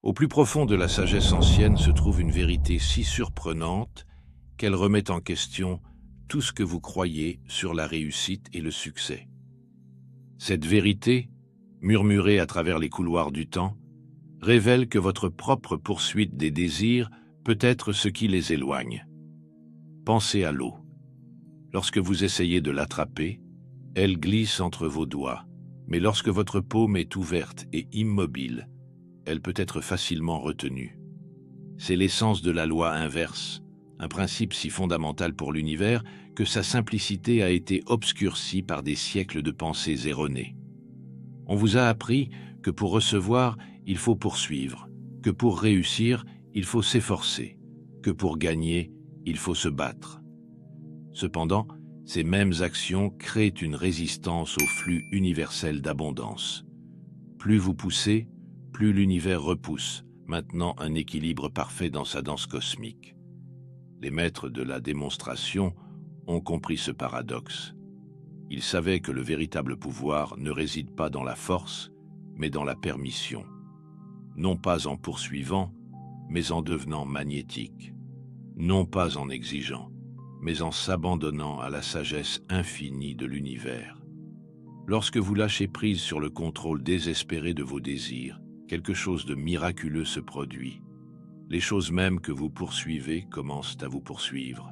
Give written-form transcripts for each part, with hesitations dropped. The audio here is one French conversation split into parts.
Au plus profond de la sagesse ancienne se trouve une vérité si surprenante qu'elle remet en question tout ce que vous croyez sur la réussite et le succès. Cette vérité, murmurée à travers les couloirs du temps, révèle que votre propre poursuite des désirs peut être ce qui les éloigne. Pensez à l'eau. Lorsque vous essayez de l'attraper, elle glisse entre vos doigts, mais lorsque votre paume est ouverte et immobile, elle peut être facilement retenue. C'est l'essence de la loi inverse, un principe si fondamental pour l'univers que sa simplicité a été obscurcie par des siècles de pensées erronées. On vous a appris que pour recevoir, il faut poursuivre, que pour réussir, il faut s'efforcer, que pour gagner, il faut se battre. Cependant, ces mêmes actions créent une résistance au flux universel d'abondance. Plus vous poussez, plus l'univers repousse, maintenant un équilibre parfait dans sa danse cosmique. Les maîtres de la démonstration ont compris ce paradoxe. Ils savaient que le véritable pouvoir ne réside pas dans la force, mais dans la permission. Non pas en poursuivant, mais en devenant magnétique. Non pas en exigeant, mais en s'abandonnant à la sagesse infinie de l'univers. Lorsque vous lâchez prise sur le contrôle désespéré de vos désirs, quelque chose de miraculeux se produit. Les choses mêmes que vous poursuivez commencent à vous poursuivre.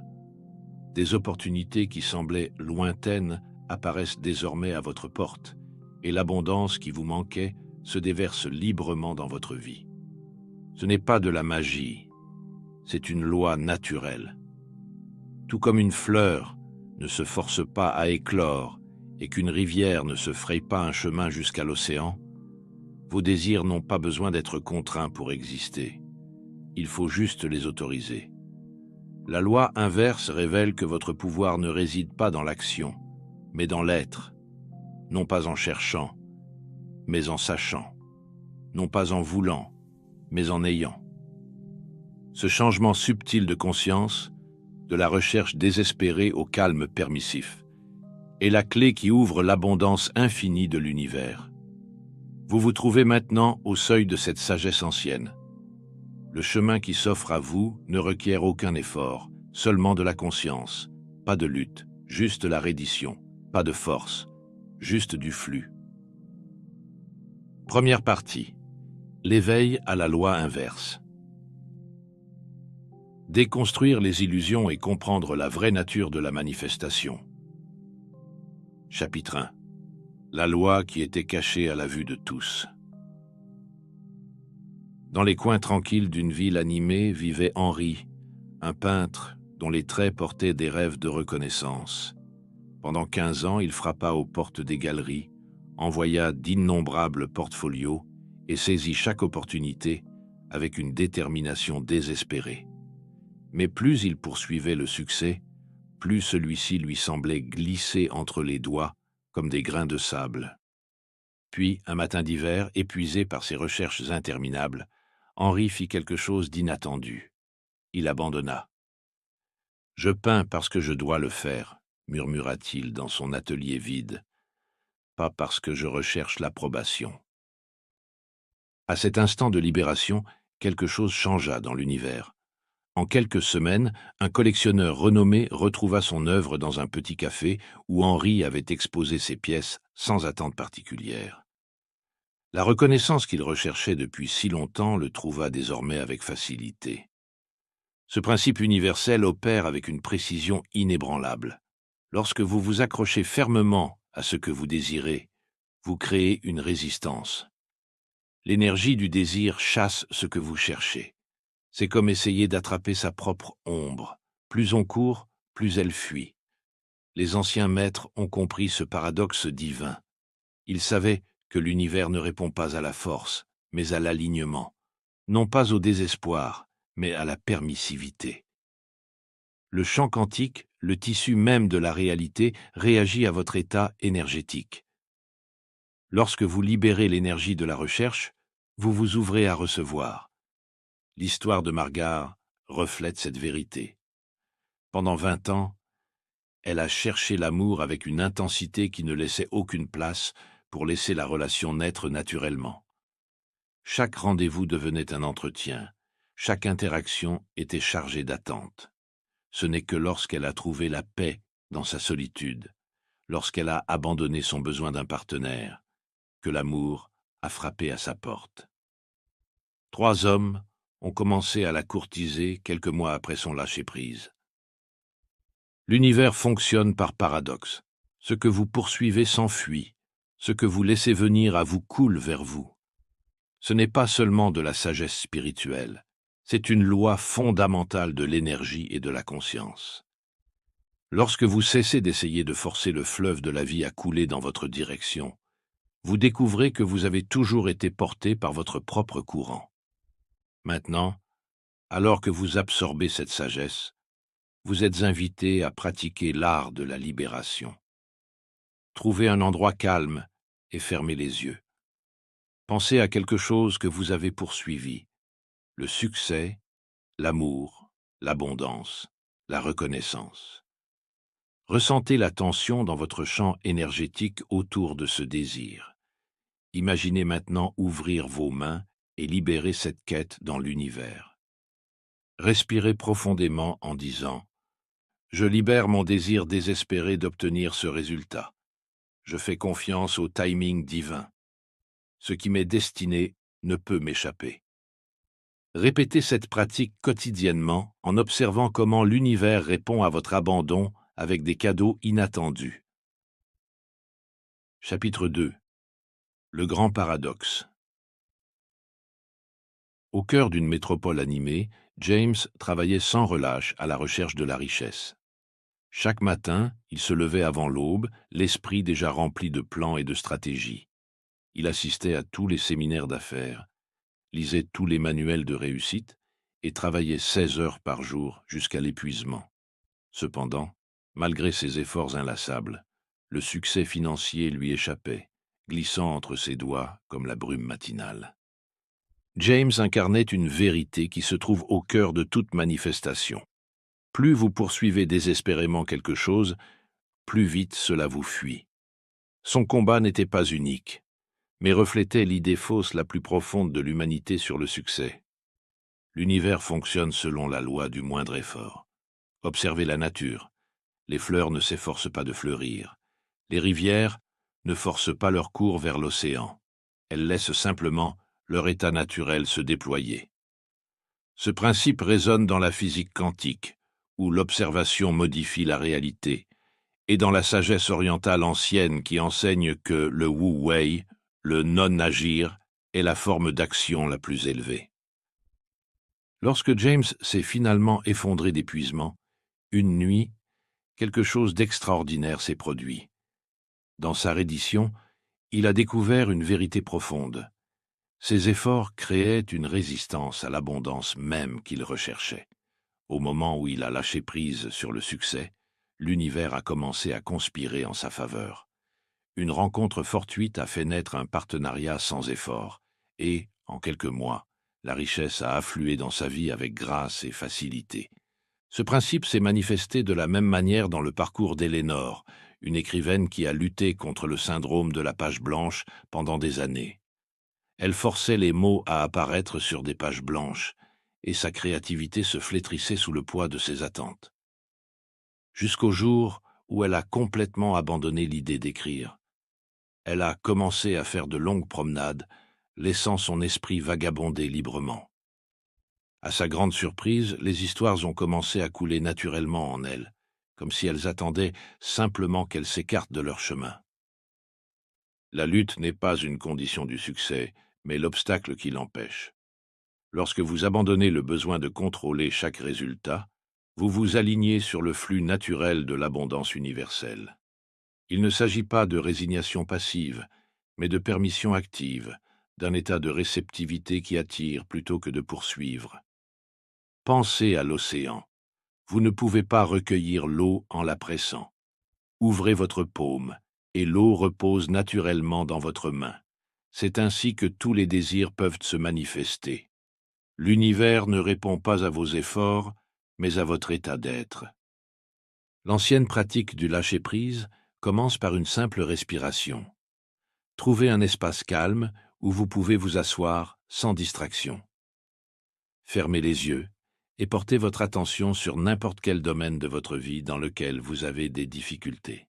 Des opportunités qui semblaient lointaines apparaissent désormais à votre porte, et l'abondance qui vous manquait se déverse librement dans votre vie. Ce n'est pas de la magie, c'est une loi naturelle. Tout comme une fleur ne se force pas à éclore et qu'une rivière ne se fraye pas un chemin jusqu'à l'océan, vos désirs n'ont pas besoin d'être contraints pour exister. Il faut juste les autoriser. La loi inverse révèle que votre pouvoir ne réside pas dans l'action, mais dans l'être, non pas en cherchant, mais en sachant, non pas en voulant, mais en ayant. Ce changement subtil de conscience, de la recherche désespérée au calme permissif, est la clé qui ouvre l'abondance infinie de l'univers. Vous vous trouvez maintenant au seuil de cette sagesse ancienne. Le chemin qui s'offre à vous ne requiert aucun effort, seulement de la conscience, pas de lutte, juste la reddition, pas de force, juste du flux. Première partie. L'éveil à la loi inverse. Déconstruire les illusions et comprendre la vraie nature de la manifestation. Chapitre 1. La loi qui était cachée à la vue de tous. Dans les coins tranquilles d'une ville animée vivait Henri, un peintre dont les traits portaient des rêves de reconnaissance. Pendant 15 ans, il frappa aux portes des galeries, envoya d'innombrables portfolios et saisit chaque opportunité avec une détermination désespérée. Mais plus il poursuivait le succès, plus celui-ci lui semblait glisser entre les doigts comme des grains de sable. Puis, un matin d'hiver, épuisé par ses recherches interminables, Henri fit quelque chose d'inattendu. Il abandonna. « Je peins parce que je dois le faire », murmura-t-il dans son atelier vide, « pas parce que je recherche l'approbation. » À cet instant de libération, quelque chose changea dans l'univers. En quelques semaines, un collectionneur renommé retrouva son œuvre dans un petit café où Henri avait exposé ses pièces sans attente particulière. La reconnaissance qu'il recherchait depuis si longtemps le trouva désormais avec facilité. Ce principe universel opère avec une précision inébranlable. Lorsque vous vous accrochez fermement à ce que vous désirez, vous créez une résistance. L'énergie du désir chasse ce que vous cherchez. C'est comme essayer d'attraper sa propre ombre. Plus on court, plus elle fuit. Les anciens maîtres ont compris ce paradoxe divin. Ils savaient que l'univers ne répond pas à la force, mais à l'alignement. Non pas au désespoir, mais à la permissivité. Le champ quantique, le tissu même de la réalité, réagit à votre état énergétique. Lorsque vous libérez l'énergie de la recherche, vous vous ouvrez à recevoir. L'histoire de Margare reflète cette vérité. Pendant 20 ans, elle a cherché l'amour avec une intensité qui ne laissait aucune place pour laisser la relation naître naturellement. Chaque rendez-vous devenait un entretien. Chaque interaction était chargée d'attente. Ce n'est que lorsqu'elle a trouvé la paix dans sa solitude, lorsqu'elle a abandonné son besoin d'un partenaire, que l'amour a frappé à sa porte. 3 hommes ont commencé à la courtiser quelques mois après son lâcher-prise. L'univers fonctionne par paradoxe. Ce que vous poursuivez s'enfuit. Ce que vous laissez venir à vous coule vers vous. Ce n'est pas seulement de la sagesse spirituelle, c'est une loi fondamentale de l'énergie et de la conscience. Lorsque vous cessez d'essayer de forcer le fleuve de la vie à couler dans votre direction, vous découvrez que vous avez toujours été porté par votre propre courant. Maintenant, alors que vous absorbez cette sagesse, vous êtes invité à pratiquer l'art de la libération. Trouvez un endroit calme et fermez les yeux. Pensez à quelque chose que vous avez poursuivi, le succès, l'amour, l'abondance, la reconnaissance. Ressentez la tension dans votre champ énergétique autour de ce désir. Imaginez maintenant ouvrir vos mains et libérer cette quête dans l'univers. Respirez profondément en disant « Je libère mon désir désespéré d'obtenir ce résultat. Je fais confiance au timing divin. Ce qui m'est destiné ne peut m'échapper. » Répétez cette pratique quotidiennement en observant comment l'univers répond à votre abandon avec des cadeaux inattendus. Chapitre 2. Le grand paradoxe. Au cœur d'une métropole animée, James travaillait sans relâche à la recherche de la richesse. Chaque matin, il se levait avant l'aube, l'esprit déjà rempli de plans et de stratégies. Il assistait à tous les séminaires d'affaires, lisait tous les manuels de réussite et travaillait 16 heures par jour jusqu'à l'épuisement. Cependant, malgré ses efforts inlassables, le succès financier lui échappait, glissant entre ses doigts comme la brume matinale. James incarnait une vérité qui se trouve au cœur de toute manifestation. Plus vous poursuivez désespérément quelque chose, plus vite cela vous fuit. Son combat n'était pas unique, mais reflétait l'idée fausse la plus profonde de l'humanité sur le succès. L'univers fonctionne selon la loi du moindre effort. Observez la nature. Les fleurs ne s'efforcent pas de fleurir. Les rivières ne forcent pas leur cours vers l'océan. Elles laissent simplement leur état naturel se déployer. Ce principe résonne dans la physique quantique, où l'observation modifie la réalité, et dans la sagesse orientale ancienne qui enseigne que le wu-wei, le non-agir, est la forme d'action la plus élevée. Lorsque James s'est finalement effondré d'épuisement, une nuit, quelque chose d'extraordinaire s'est produit. Dans sa reddition, il a découvert une vérité profonde. Ses efforts créaient une résistance à l'abondance même qu'il recherchait. Au moment où il a lâché prise sur le succès, l'univers a commencé à conspirer en sa faveur. Une rencontre fortuite a fait naître un partenariat sans effort, et, en quelques mois, la richesse a afflué dans sa vie avec grâce et facilité. Ce principe s'est manifesté de la même manière dans le parcours d'Elénore, une écrivaine qui a lutté contre le syndrome de la page blanche pendant des années. Elle forçait les mots à apparaître sur des pages blanches, et sa créativité se flétrissait sous le poids de ses attentes. Jusqu'au jour où elle a complètement abandonné l'idée d'écrire. Elle a commencé à faire de longues promenades, laissant son esprit vagabonder librement. À sa grande surprise, les histoires ont commencé à couler naturellement en elle, comme si elles attendaient simplement qu'elle s'écarte de leur chemin. La lutte n'est pas une condition du succès, mais l'obstacle qui l'empêche. Lorsque vous abandonnez le besoin de contrôler chaque résultat, vous vous alignez sur le flux naturel de l'abondance universelle. Il ne s'agit pas de résignation passive, mais de permission active, d'un état de réceptivité qui attire plutôt que de poursuivre. Pensez à l'océan. Vous ne pouvez pas recueillir l'eau en la pressant. Ouvrez votre paume, et l'eau repose naturellement dans votre main. C'est ainsi que tous les désirs peuvent se manifester. L'univers ne répond pas à vos efforts, mais à votre état d'être. L'ancienne pratique du lâcher-prise commence par une simple respiration. Trouvez un espace calme où vous pouvez vous asseoir sans distraction. Fermez les yeux et portez votre attention sur n'importe quel domaine de votre vie dans lequel vous avez des difficultés.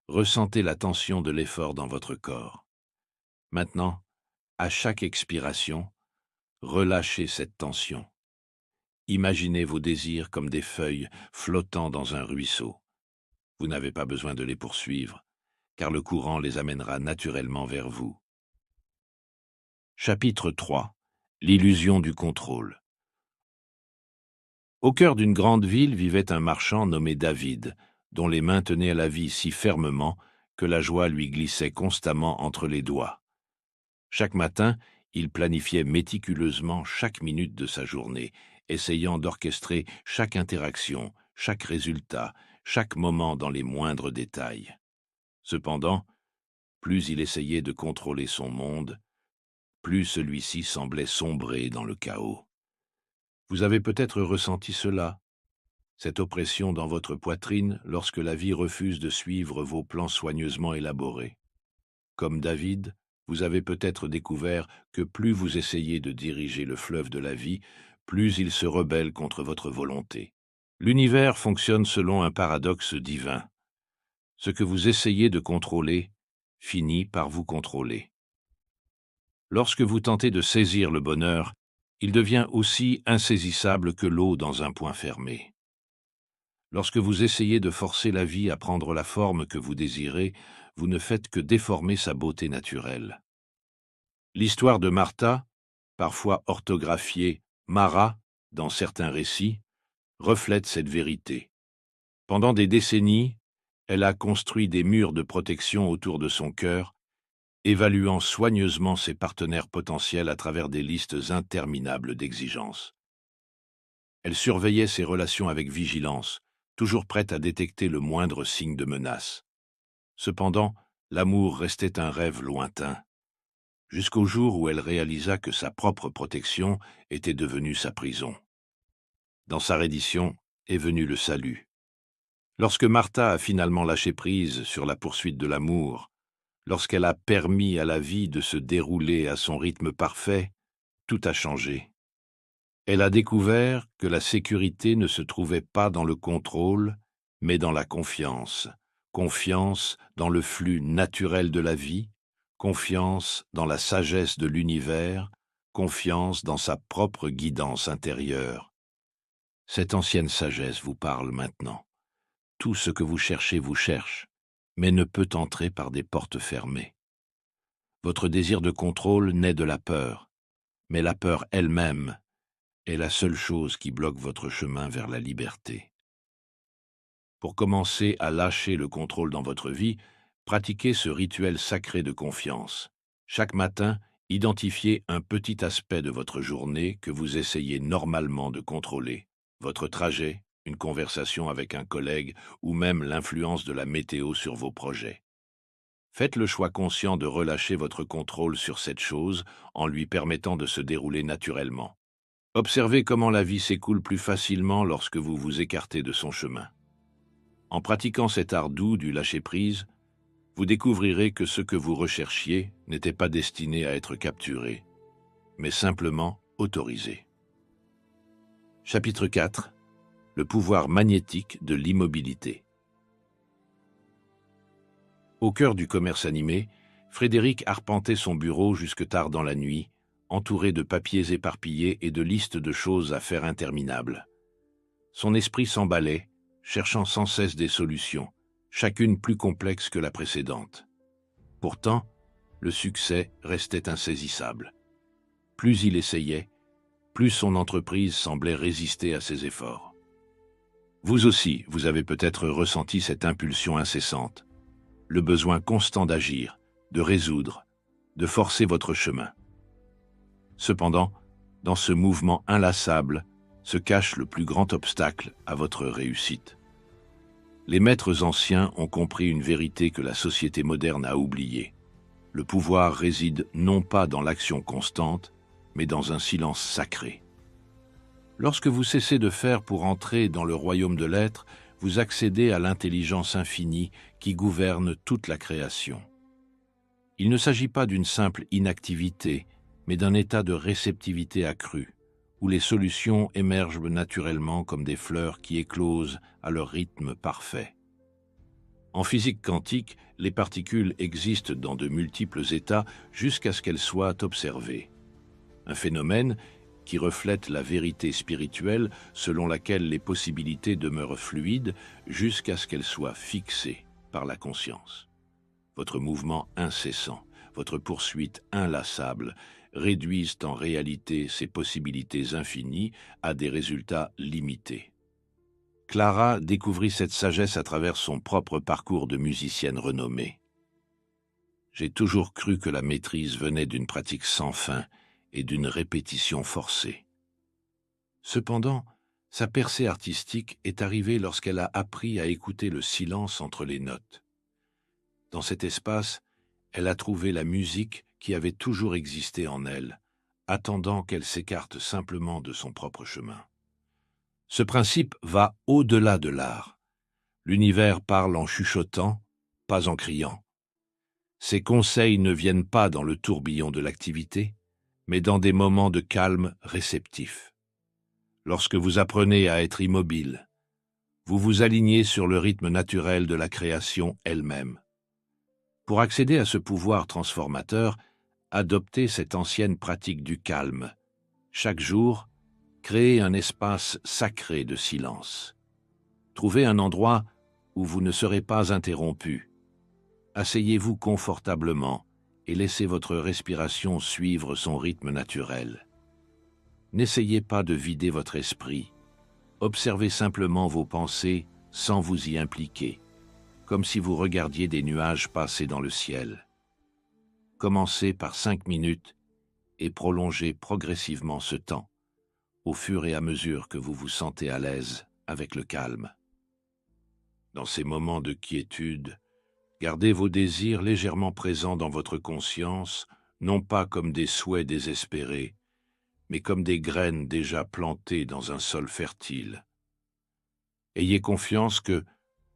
Ressentez la tension de l'effort dans votre corps. Maintenant, à chaque expiration, relâchez cette tension. Imaginez vos désirs comme des feuilles flottant dans un ruisseau. Vous n'avez pas besoin de les poursuivre, car le courant les amènera naturellement vers vous. Chapitre 3. L'illusion du contrôle. Au cœur d'une grande ville vivait un marchand nommé David, dont les mains tenaient à la vie si fermement que la joie lui glissait constamment entre les doigts. Chaque matin, il planifiait méticuleusement chaque minute de sa journée, essayant d'orchestrer chaque interaction, chaque résultat, chaque moment dans les moindres détails. Cependant, plus il essayait de contrôler son monde, plus celui-ci semblait sombrer dans le chaos. Vous avez peut-être ressenti cela, cette oppression dans votre poitrine lorsque la vie refuse de suivre vos plans soigneusement élaborés. Comme David, vous avez peut-être découvert que plus vous essayez de diriger le fleuve de la vie, plus il se rebelle contre votre volonté. L'univers fonctionne selon un paradoxe divin. Ce que vous essayez de contrôler finit par vous contrôler. Lorsque vous tentez de saisir le bonheur, il devient aussi insaisissable que l'eau dans un puits fermé. Lorsque vous essayez de forcer la vie à prendre la forme que vous désirez, vous ne faites que déformer sa beauté naturelle. L'histoire de Martha, parfois orthographiée Mara dans certains récits, reflète cette vérité. Pendant des décennies, elle a construit des murs de protection autour de son cœur, évaluant soigneusement ses partenaires potentiels à travers des listes interminables d'exigences. Elle surveillait ses relations avec vigilance, toujours prête à détecter le moindre signe de menace. Cependant, l'amour restait un rêve lointain, jusqu'au jour où elle réalisa que sa propre protection était devenue sa prison. Dans sa reddition est venu le salut. Lorsque Martha a finalement lâché prise sur la poursuite de l'amour, lorsqu'elle a permis à la vie de se dérouler à son rythme parfait, tout a changé. Elle a découvert que la sécurité ne se trouvait pas dans le contrôle, mais dans la confiance. Confiance dans le flux naturel de la vie, confiance dans la sagesse de l'univers, confiance dans sa propre guidance intérieure. Cette ancienne sagesse vous parle maintenant. Tout ce que vous cherchez vous cherche, mais ne peut entrer par des portes fermées. Votre désir de contrôle naît de la peur, mais la peur elle-même est la seule chose qui bloque votre chemin vers la liberté. Pour commencer à lâcher le contrôle dans votre vie, pratiquez ce rituel sacré de confiance. Chaque matin, identifiez un petit aspect de votre journée que vous essayez normalement de contrôler. Votre trajet, une conversation avec un collègue ou même l'influence de la météo sur vos projets. Faites le choix conscient de relâcher votre contrôle sur cette chose en lui permettant de se dérouler naturellement. Observez comment la vie s'écoule plus facilement lorsque vous vous écartez de son chemin. En pratiquant cet art doux du lâcher-prise, vous découvrirez que ce que vous recherchiez n'était pas destiné à être capturé, mais simplement autorisé. Chapitre 4. Le pouvoir magnétique de l'immobilité. Au cœur du commerce animé, Frédéric arpentait son bureau jusque tard dans la nuit, entouré de papiers éparpillés et de listes de choses à faire interminables. Son esprit s'emballait, cherchant sans cesse des solutions, chacune plus complexe que la précédente. Pourtant, le succès restait insaisissable. Plus il essayait, plus son entreprise semblait résister à ses efforts. Vous aussi, vous avez peut-être ressenti cette impulsion incessante, le besoin constant d'agir, de résoudre, de forcer votre chemin. Cependant, dans ce mouvement inlassable se cache le plus grand obstacle à votre réussite. Les maîtres anciens ont compris une vérité que la société moderne a oubliée. Le pouvoir réside non pas dans l'action constante, mais dans un silence sacré. Lorsque vous cessez de faire pour entrer dans le royaume de l'être, vous accédez à l'intelligence infinie qui gouverne toute la création. Il ne s'agit pas d'une simple inactivité, mais d'un état de réceptivité accrue, où les solutions émergent naturellement comme des fleurs qui éclosent à leur rythme parfait. En physique quantique, les particules existent dans de multiples états jusqu'à ce qu'elles soient observées. Un phénomène qui reflète la vérité spirituelle selon laquelle les possibilités demeurent fluides jusqu'à ce qu'elles soient fixées par la conscience. Votre mouvement incessant, votre poursuite inlassable réduisent en réalité ces possibilités infinies à des résultats limités. Clara découvrit cette sagesse à travers son propre parcours de musicienne renommée. J'ai toujours cru que la maîtrise venait d'une pratique sans fin et d'une répétition forcée. Cependant, sa percée artistique est arrivée lorsqu'elle a appris à écouter le silence entre les notes. Dans cet espace, elle a trouvé la musique qui avait toujours existé en elle, attendant qu'elle s'écarte simplement de son propre chemin. Ce principe va au-delà de l'art. L'univers parle en chuchotant, pas en criant. Ses conseils ne viennent pas dans le tourbillon de l'activité, mais dans des moments de calme réceptif. Lorsque vous apprenez à être immobile, vous vous alignez sur le rythme naturel de la création elle-même. Pour accéder à ce pouvoir transformateur, adoptez cette ancienne pratique du calme. Chaque jour, créez un espace sacré de silence. Trouvez un endroit où vous ne serez pas interrompu. Asseyez-vous confortablement et laissez votre respiration suivre son rythme naturel. N'essayez pas de vider votre esprit. Observez simplement vos pensées sans vous y impliquer, comme si vous regardiez des nuages passer dans le ciel. Commencez par 5 minutes et prolongez progressivement ce temps, au fur et à mesure que vous vous sentez à l'aise avec le calme. Dans ces moments de quiétude, gardez vos désirs légèrement présents dans votre conscience, non pas comme des souhaits désespérés, mais comme des graines déjà plantées dans un sol fertile. Ayez confiance que,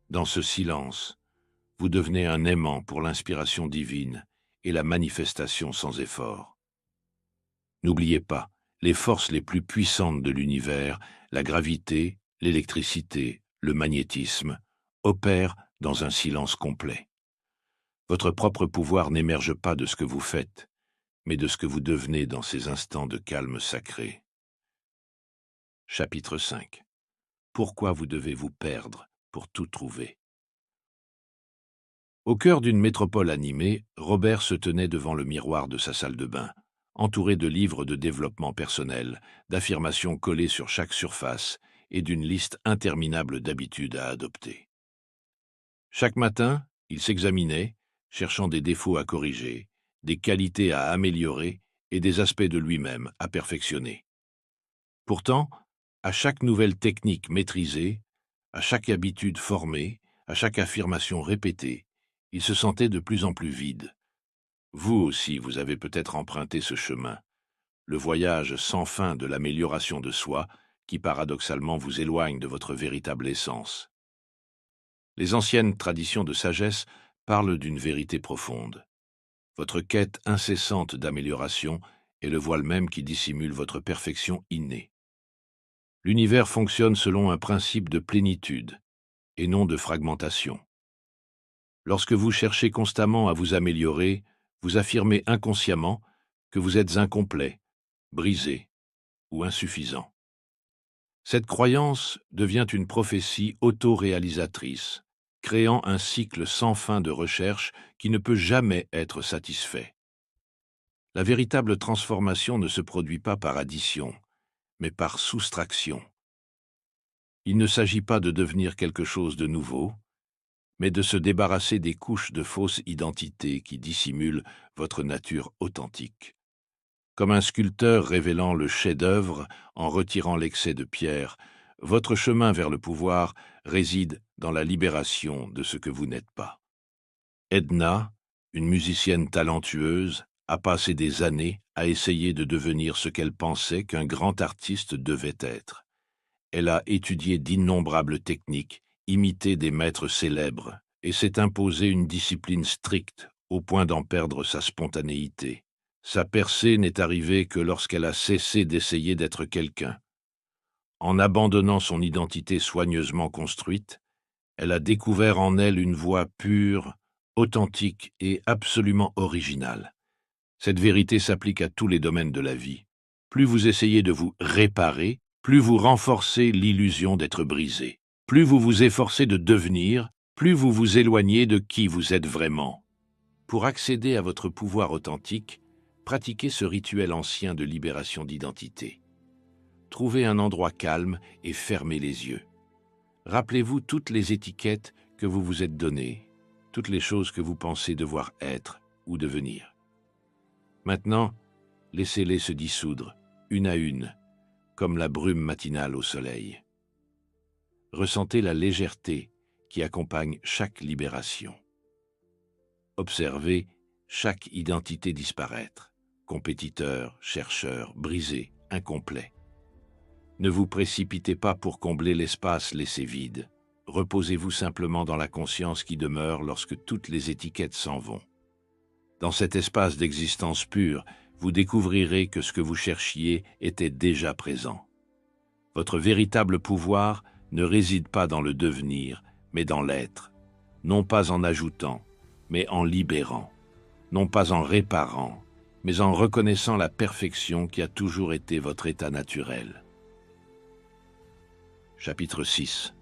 dans ce silence, vous devenez un aimant pour l'inspiration divine et la manifestation sans effort. N'oubliez pas, les forces les plus puissantes de l'univers, la gravité, l'électricité, le magnétisme, opèrent dans un silence complet. Votre propre pouvoir n'émerge pas de ce que vous faites, mais de ce que vous devenez dans ces instants de calme sacré. Chapitre 5. Pourquoi vous devez vous perdre pour tout trouver? Au cœur d'une métropole animée, Robert se tenait devant le miroir de sa salle de bain, entouré de livres de développement personnel, d'affirmations collées sur chaque surface et d'une liste interminable d'habitudes à adopter. Chaque matin, il s'examinait, cherchant des défauts à corriger, des qualités à améliorer et des aspects de lui-même à perfectionner. Pourtant, à chaque nouvelle technique maîtrisée, à chaque habitude formée, à chaque affirmation répétée, il se sentait de plus en plus vide. Vous aussi, vous avez peut-être emprunté ce chemin, le voyage sans fin de l'amélioration de soi qui paradoxalement vous éloigne de votre véritable essence. Les anciennes traditions de sagesse parlent d'une vérité profonde. Votre quête incessante d'amélioration est le voile même qui dissimule votre perfection innée. L'univers fonctionne selon un principe de plénitude et non de fragmentation. Lorsque vous cherchez constamment à vous améliorer, vous affirmez inconsciemment que vous êtes incomplet, brisé ou insuffisant. Cette croyance devient une prophétie auto-réalisatrice, créant un cycle sans fin de recherche qui ne peut jamais être satisfait. La véritable transformation ne se produit pas par addition, mais par soustraction. Il ne s'agit pas de devenir quelque chose de nouveau, mais de se débarrasser des couches de fausses identités qui dissimulent votre nature authentique. Comme un sculpteur révélant le chef-d'œuvre en retirant l'excès de pierre, votre chemin vers le pouvoir réside dans la libération de ce que vous n'êtes pas. Edna, une musicienne talentueuse, a passé des années à essayer de devenir ce qu'elle pensait qu'un grand artiste devait être. Elle a étudié d'innombrables techniques, imité des maîtres célèbres, et s'est imposé une discipline stricte au point d'en perdre sa spontanéité. Sa percée n'est arrivée que lorsqu'elle a cessé d'essayer d'être quelqu'un. En abandonnant son identité soigneusement construite, elle a découvert en elle une voix pure, authentique et absolument originale. Cette vérité s'applique à tous les domaines de la vie. Plus vous essayez de vous réparer, plus vous renforcez l'illusion d'être brisé. Plus vous vous efforcez de devenir, plus vous vous éloignez de qui vous êtes vraiment. Pour accéder à votre pouvoir authentique, pratiquez ce rituel ancien de libération d'identité. Trouvez un endroit calme et fermez les yeux. Rappelez-vous toutes les étiquettes que vous vous êtes données, toutes les choses que vous pensez devoir être ou devenir. Maintenant, laissez-les se dissoudre, une à une, comme la brume matinale au soleil. Ressentez la légèreté qui accompagne chaque libération. Observez chaque identité disparaître, compétiteur, chercheur, brisé, incomplet. Ne vous précipitez pas pour combler l'espace laissé vide. Reposez-vous simplement dans la conscience qui demeure lorsque toutes les étiquettes s'en vont. Dans cet espace d'existence pure, vous découvrirez que ce que vous cherchiez était déjà présent. Votre véritable pouvoir ne réside pas dans le devenir, mais dans l'être, non pas en ajoutant, mais en libérant, non pas en réparant, mais en reconnaissant la perfection qui a toujours été votre état naturel. Chapitre 6.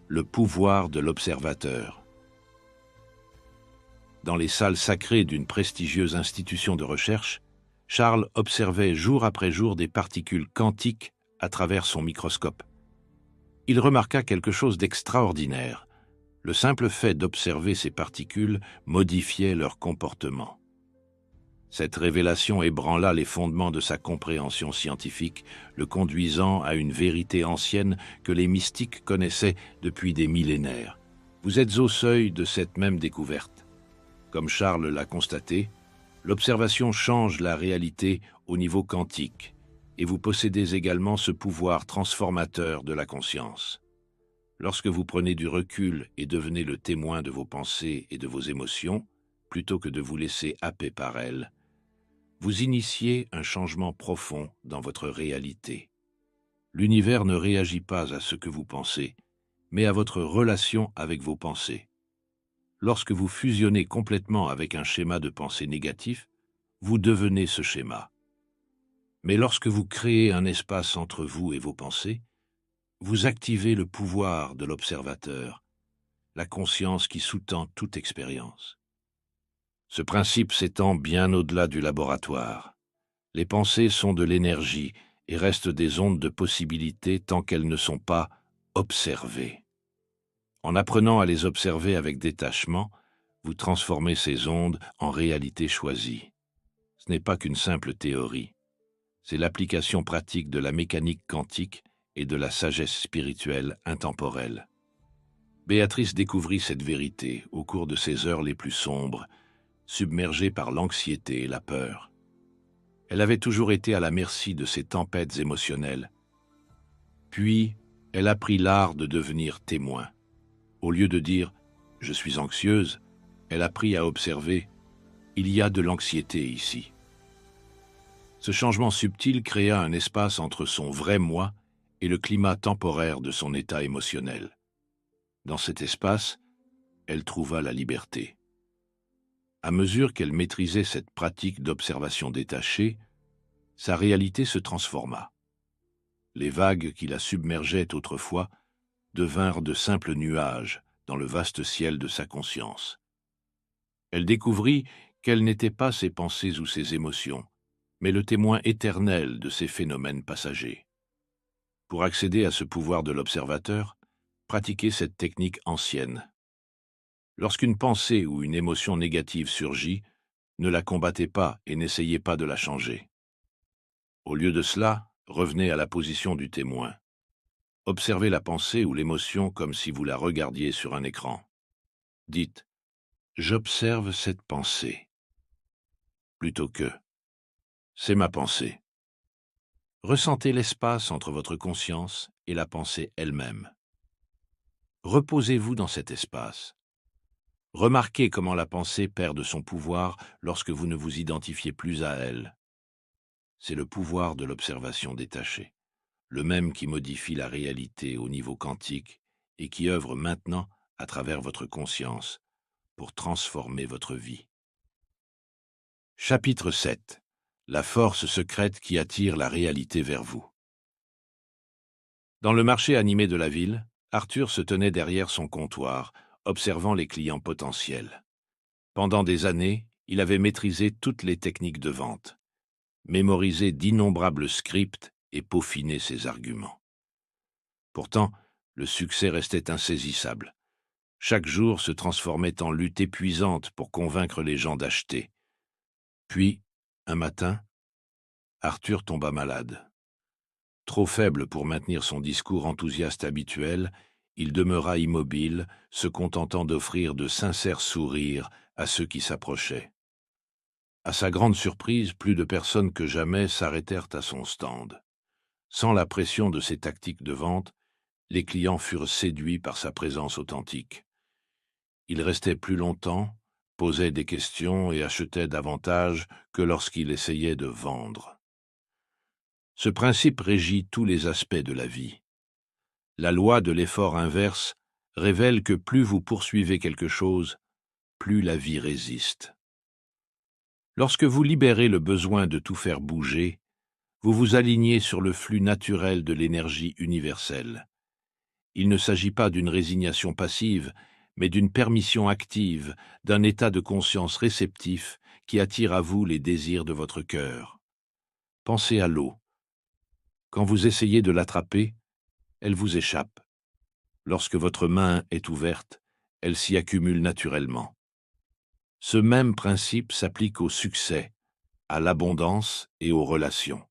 Le pouvoir de l'observateur. Dans les salles sacrées d'une prestigieuse institution de recherche, Charles observait jour après jour des particules quantiques à travers son microscope. Il remarqua quelque chose d'extraordinaire. Le simple fait d'observer ces particules modifiait leur comportement. Cette révélation ébranla les fondements de sa compréhension scientifique, le conduisant à une vérité ancienne que les mystiques connaissaient depuis des millénaires. Vous êtes au seuil de cette même découverte. Comme Charles l'a constaté, l'observation change la réalité au niveau quantique, et vous possédez également ce pouvoir transformateur de la conscience. Lorsque vous prenez du recul et devenez le témoin de vos pensées et de vos émotions, plutôt que de vous laisser happer par elles, vous initiez un changement profond dans votre réalité. L'univers ne réagit pas à ce que vous pensez, mais à votre relation avec vos pensées. Lorsque vous fusionnez complètement avec un schéma de pensée négatif, vous devenez ce schéma. Mais lorsque vous créez un espace entre vous et vos pensées, vous activez le pouvoir de l'observateur, la conscience qui sous-tend toute expérience. Ce principe s'étend bien au-delà du laboratoire. Les pensées sont de l'énergie et restent des ondes de possibilités tant qu'elles ne sont pas observées. En apprenant à les observer avec détachement, vous transformez ces ondes en réalité choisie. Ce n'est pas qu'une simple théorie. C'est l'application pratique de la mécanique quantique et de la sagesse spirituelle intemporelle. Béatrice découvrit cette vérité au cours de ses heures les plus sombres, submergée par l'anxiété et la peur. Elle avait toujours été à la merci de ces tempêtes émotionnelles. Puis, elle apprit l'art de devenir témoin. Au lieu de dire « je suis anxieuse », elle apprit à observer « il y a de l'anxiété ici ». Ce changement subtil créa un espace entre son vrai moi et le climat temporaire de son état émotionnel. Dans cet espace, elle trouva la liberté. À mesure qu'elle maîtrisait cette pratique d'observation détachée, sa réalité se transforma. Les vagues qui la submergeaient autrefois devinrent de simples nuages dans le vaste ciel de sa conscience. Elle découvrit qu'elle n'était pas ses pensées ou ses émotions, mais le témoin éternel de ces phénomènes passagers. Pour accéder à ce pouvoir de l'observateur, pratiquez cette technique ancienne. Lorsqu'une pensée ou une émotion négative surgit, ne la combattez pas et n'essayez pas de la changer. Au lieu de cela, revenez à la position du témoin. Observez la pensée ou l'émotion comme si vous la regardiez sur un écran. Dites « j'observe cette pensée » plutôt que « c'est ma pensée ». Ressentez l'espace entre votre conscience et la pensée elle-même. Reposez-vous dans cet espace. Remarquez comment la pensée perd de son pouvoir lorsque vous ne vous identifiez plus à elle. C'est le pouvoir de l'observation détachée, le même qui modifie la réalité au niveau quantique et qui œuvre maintenant à travers votre conscience pour transformer votre vie. Chapitre 7. La force secrète qui attire la réalité vers vous. Dans le marché animé de la ville, Arthur se tenait derrière son comptoir, observant les clients potentiels. Pendant des années, il avait maîtrisé toutes les techniques de vente, mémorisé d'innombrables scripts et peaufiné ses arguments. Pourtant, le succès restait insaisissable. Chaque jour se transformait en lutte épuisante pour convaincre les gens d'acheter. Puis, un matin, Arthur tomba malade. Trop faible pour maintenir son discours enthousiaste habituel, il demeura immobile, se contentant d'offrir de sincères sourires à ceux qui s'approchaient. À sa grande surprise, plus de personnes que jamais s'arrêtèrent à son stand. Sans la pression de ses tactiques de vente, les clients furent séduits par sa présence authentique. Il restait plus longtemps, posait des questions et achetait davantage que lorsqu'il essayait de vendre. Ce principe régit tous les aspects de la vie. La loi de l'effort inverse révèle que plus vous poursuivez quelque chose, plus la vie résiste. Lorsque vous libérez le besoin de tout faire bouger, vous vous alignez sur le flux naturel de l'énergie universelle. Il ne s'agit pas d'une résignation passive, mais d'une permission active, d'un état de conscience réceptif qui attire à vous les désirs de votre cœur. Pensez à l'eau. Quand vous essayez de l'attraper, elle vous échappe. Lorsque votre main est ouverte, elle s'y accumule naturellement. Ce même principe s'applique au succès, à l'abondance et aux relations.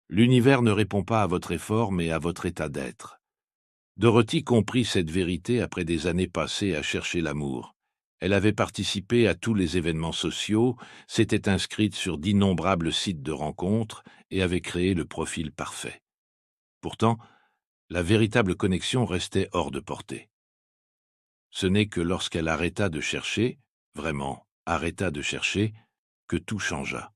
L'univers ne répond pas à votre effort, mais à votre état d'être. Dorothy comprit cette vérité après des années passées à chercher l'amour. Elle avait participé à tous les événements sociaux, s'était inscrite sur d'innombrables sites de rencontres et avait créé le profil parfait. Pourtant, la véritable connexion restait hors de portée. Ce n'est que lorsqu'elle arrêta de chercher, vraiment arrêta de chercher, que tout changea.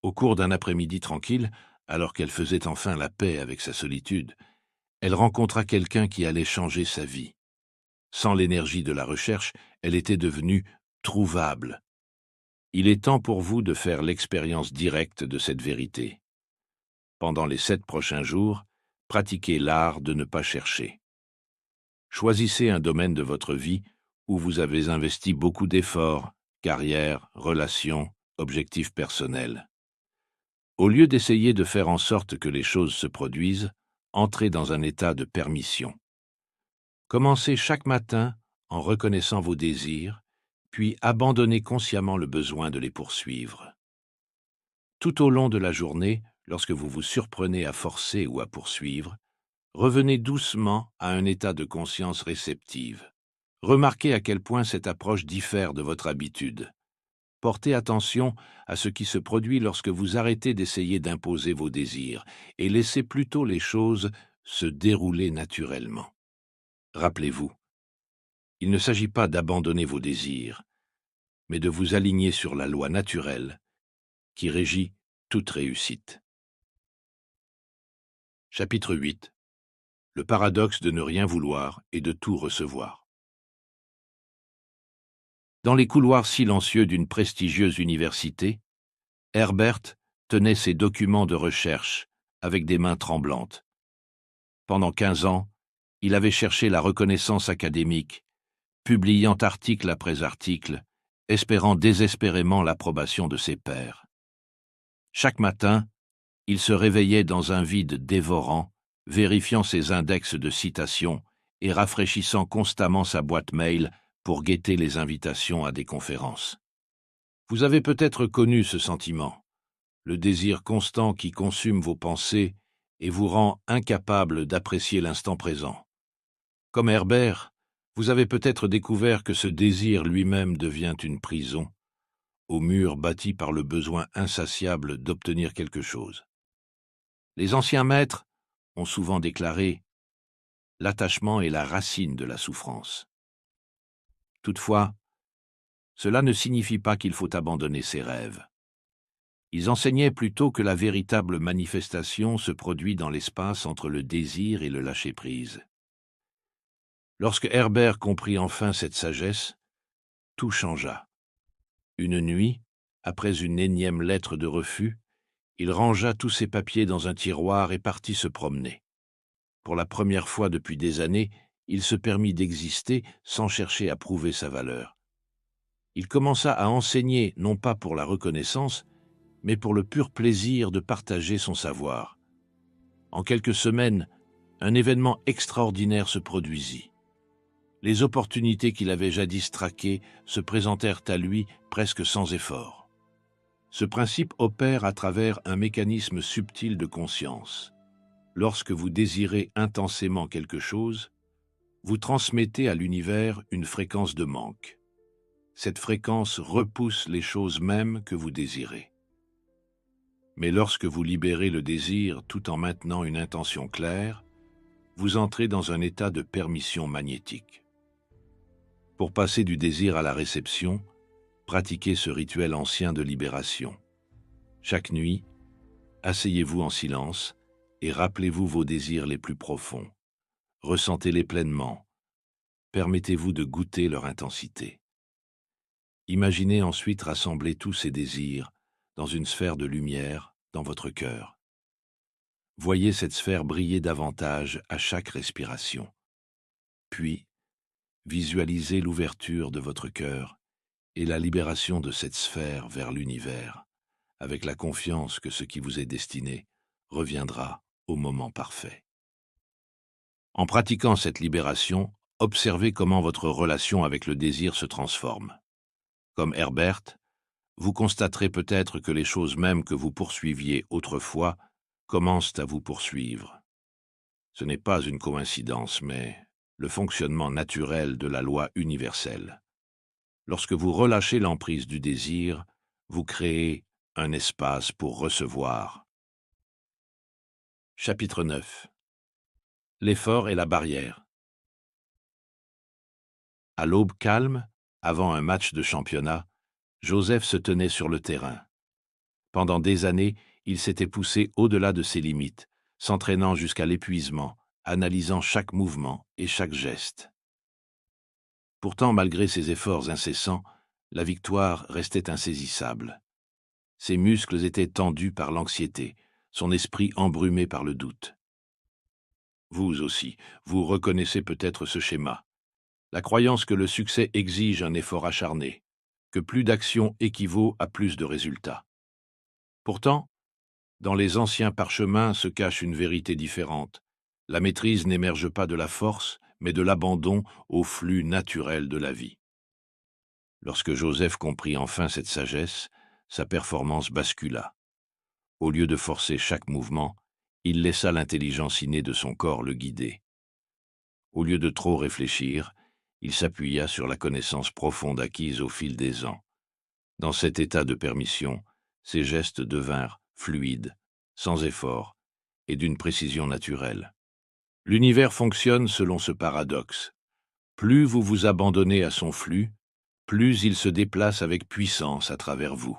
Au cours d'un après-midi tranquille, alors qu'elle faisait enfin la paix avec sa solitude, elle rencontra quelqu'un qui allait changer sa vie. Sans l'énergie de la recherche, elle était devenue trouvable. Il est temps pour vous de faire l'expérience directe de cette vérité. Pendant les 7 prochains jours, pratiquez l'art de ne pas chercher. Choisissez un domaine de votre vie où vous avez investi beaucoup d'efforts, carrière, relations, objectifs personnels. Au lieu d'essayer de faire en sorte que les choses se produisent, entrez dans un état de permission. Commencez chaque matin en reconnaissant vos désirs, puis abandonnez consciemment le besoin de les poursuivre. Tout au long de la journée, lorsque vous vous surprenez à forcer ou à poursuivre, revenez doucement à un état de conscience réceptive. Remarquez à quel point cette approche diffère de votre habitude. Portez attention à ce qui se produit lorsque vous arrêtez d'essayer d'imposer vos désirs et laissez plutôt les choses se dérouler naturellement. Rappelez-vous, il ne s'agit pas d'abandonner vos désirs, mais de vous aligner sur la loi naturelle qui régit toute réussite. Chapitre 8. Le paradoxe de ne rien vouloir et de tout recevoir. Dans les couloirs silencieux d'une prestigieuse université, Herbert tenait ses documents de recherche avec des mains tremblantes. Pendant 15 ans, il avait cherché la reconnaissance académique, publiant article après article, espérant désespérément l'approbation de ses pairs. Chaque matin, il se réveillait dans un vide dévorant, vérifiant ses index de citations et rafraîchissant constamment sa boîte mail pour guetter les invitations à des conférences. Vous avez peut-être connu ce sentiment, le désir constant qui consume vos pensées et vous rend incapable d'apprécier l'instant présent. Comme Herbert, vous avez peut-être découvert que ce désir lui-même devient une prison, au mur bâti par le besoin insatiable d'obtenir quelque chose. Les anciens maîtres ont souvent déclaré « l'attachement est la racine de la souffrance ». Toutefois, cela ne signifie pas qu'il faut abandonner ses rêves. Ils enseignaient plutôt que la véritable manifestation se produit dans l'espace entre le désir et le lâcher-prise. Lorsque Herbert comprit enfin cette sagesse, tout changea. Une nuit, après une énième lettre de refus, il rangea tous ses papiers dans un tiroir et partit se promener. Pour la première fois depuis des années, il se permit d'exister sans chercher à prouver sa valeur. Il commença à enseigner non pas pour la reconnaissance, mais pour le pur plaisir de partager son savoir. En quelques semaines, un événement extraordinaire se produisit. Les opportunités qu'il avait jadis traquées se présentèrent à lui presque sans effort. Ce principe opère à travers un mécanisme subtil de conscience. Lorsque vous désirez intensément quelque chose, vous transmettez à l'univers une fréquence de manque. Cette fréquence repousse les choses mêmes que vous désirez. Mais lorsque vous libérez le désir tout en maintenant une intention claire, vous entrez dans un état de permission magnétique. Pour passer du désir à la réception, pratiquez ce rituel ancien de libération. Chaque nuit, asseyez-vous en silence et rappelez-vous vos désirs les plus profonds. Ressentez-les pleinement. Permettez-vous de goûter leur intensité. Imaginez ensuite rassembler tous ces désirs dans une sphère de lumière dans votre cœur. Voyez cette sphère briller davantage à chaque respiration. Puis, visualisez l'ouverture de votre cœur et la libération de cette sphère vers l'univers, avec la confiance que ce qui vous est destiné reviendra au moment parfait. En pratiquant cette libération, observez comment votre relation avec le désir se transforme. Comme Herbert, vous constaterez peut-être que les choses mêmes que vous poursuiviez autrefois commencent à vous poursuivre. Ce n'est pas une coïncidence, mais le fonctionnement naturel de la loi universelle. Lorsque vous relâchez l'emprise du désir, vous créez un espace pour recevoir. Chapitre 9. L'effort et la barrière. À l'aube calme, avant un match de championnat, Joseph se tenait sur le terrain. Pendant des années, il s'était poussé au-delà de ses limites, s'entraînant jusqu'à l'épuisement, analysant chaque mouvement et chaque geste. Pourtant, malgré ses efforts incessants, la victoire restait insaisissable. Ses muscles étaient tendus par l'anxiété, son esprit embrumé par le doute. Vous aussi, vous reconnaissez peut-être ce schéma. La croyance que le succès exige un effort acharné, que plus d'action équivaut à plus de résultats. Pourtant, dans les anciens parchemins se cache une vérité différente. La maîtrise n'émerge pas de la force, mais de l'abandon au flux naturel de la vie. Lorsque Joseph comprit enfin cette sagesse, sa performance bascula. Au lieu de forcer chaque mouvement, il laissa l'intelligence innée de son corps le guider. Au lieu de trop réfléchir, il s'appuya sur la connaissance profonde acquise au fil des ans. Dans cet état de permission, ses gestes devinrent fluides, sans effort, et d'une précision naturelle. L'univers fonctionne selon ce paradoxe. Plus vous vous abandonnez à son flux, plus il se déplace avec puissance à travers vous.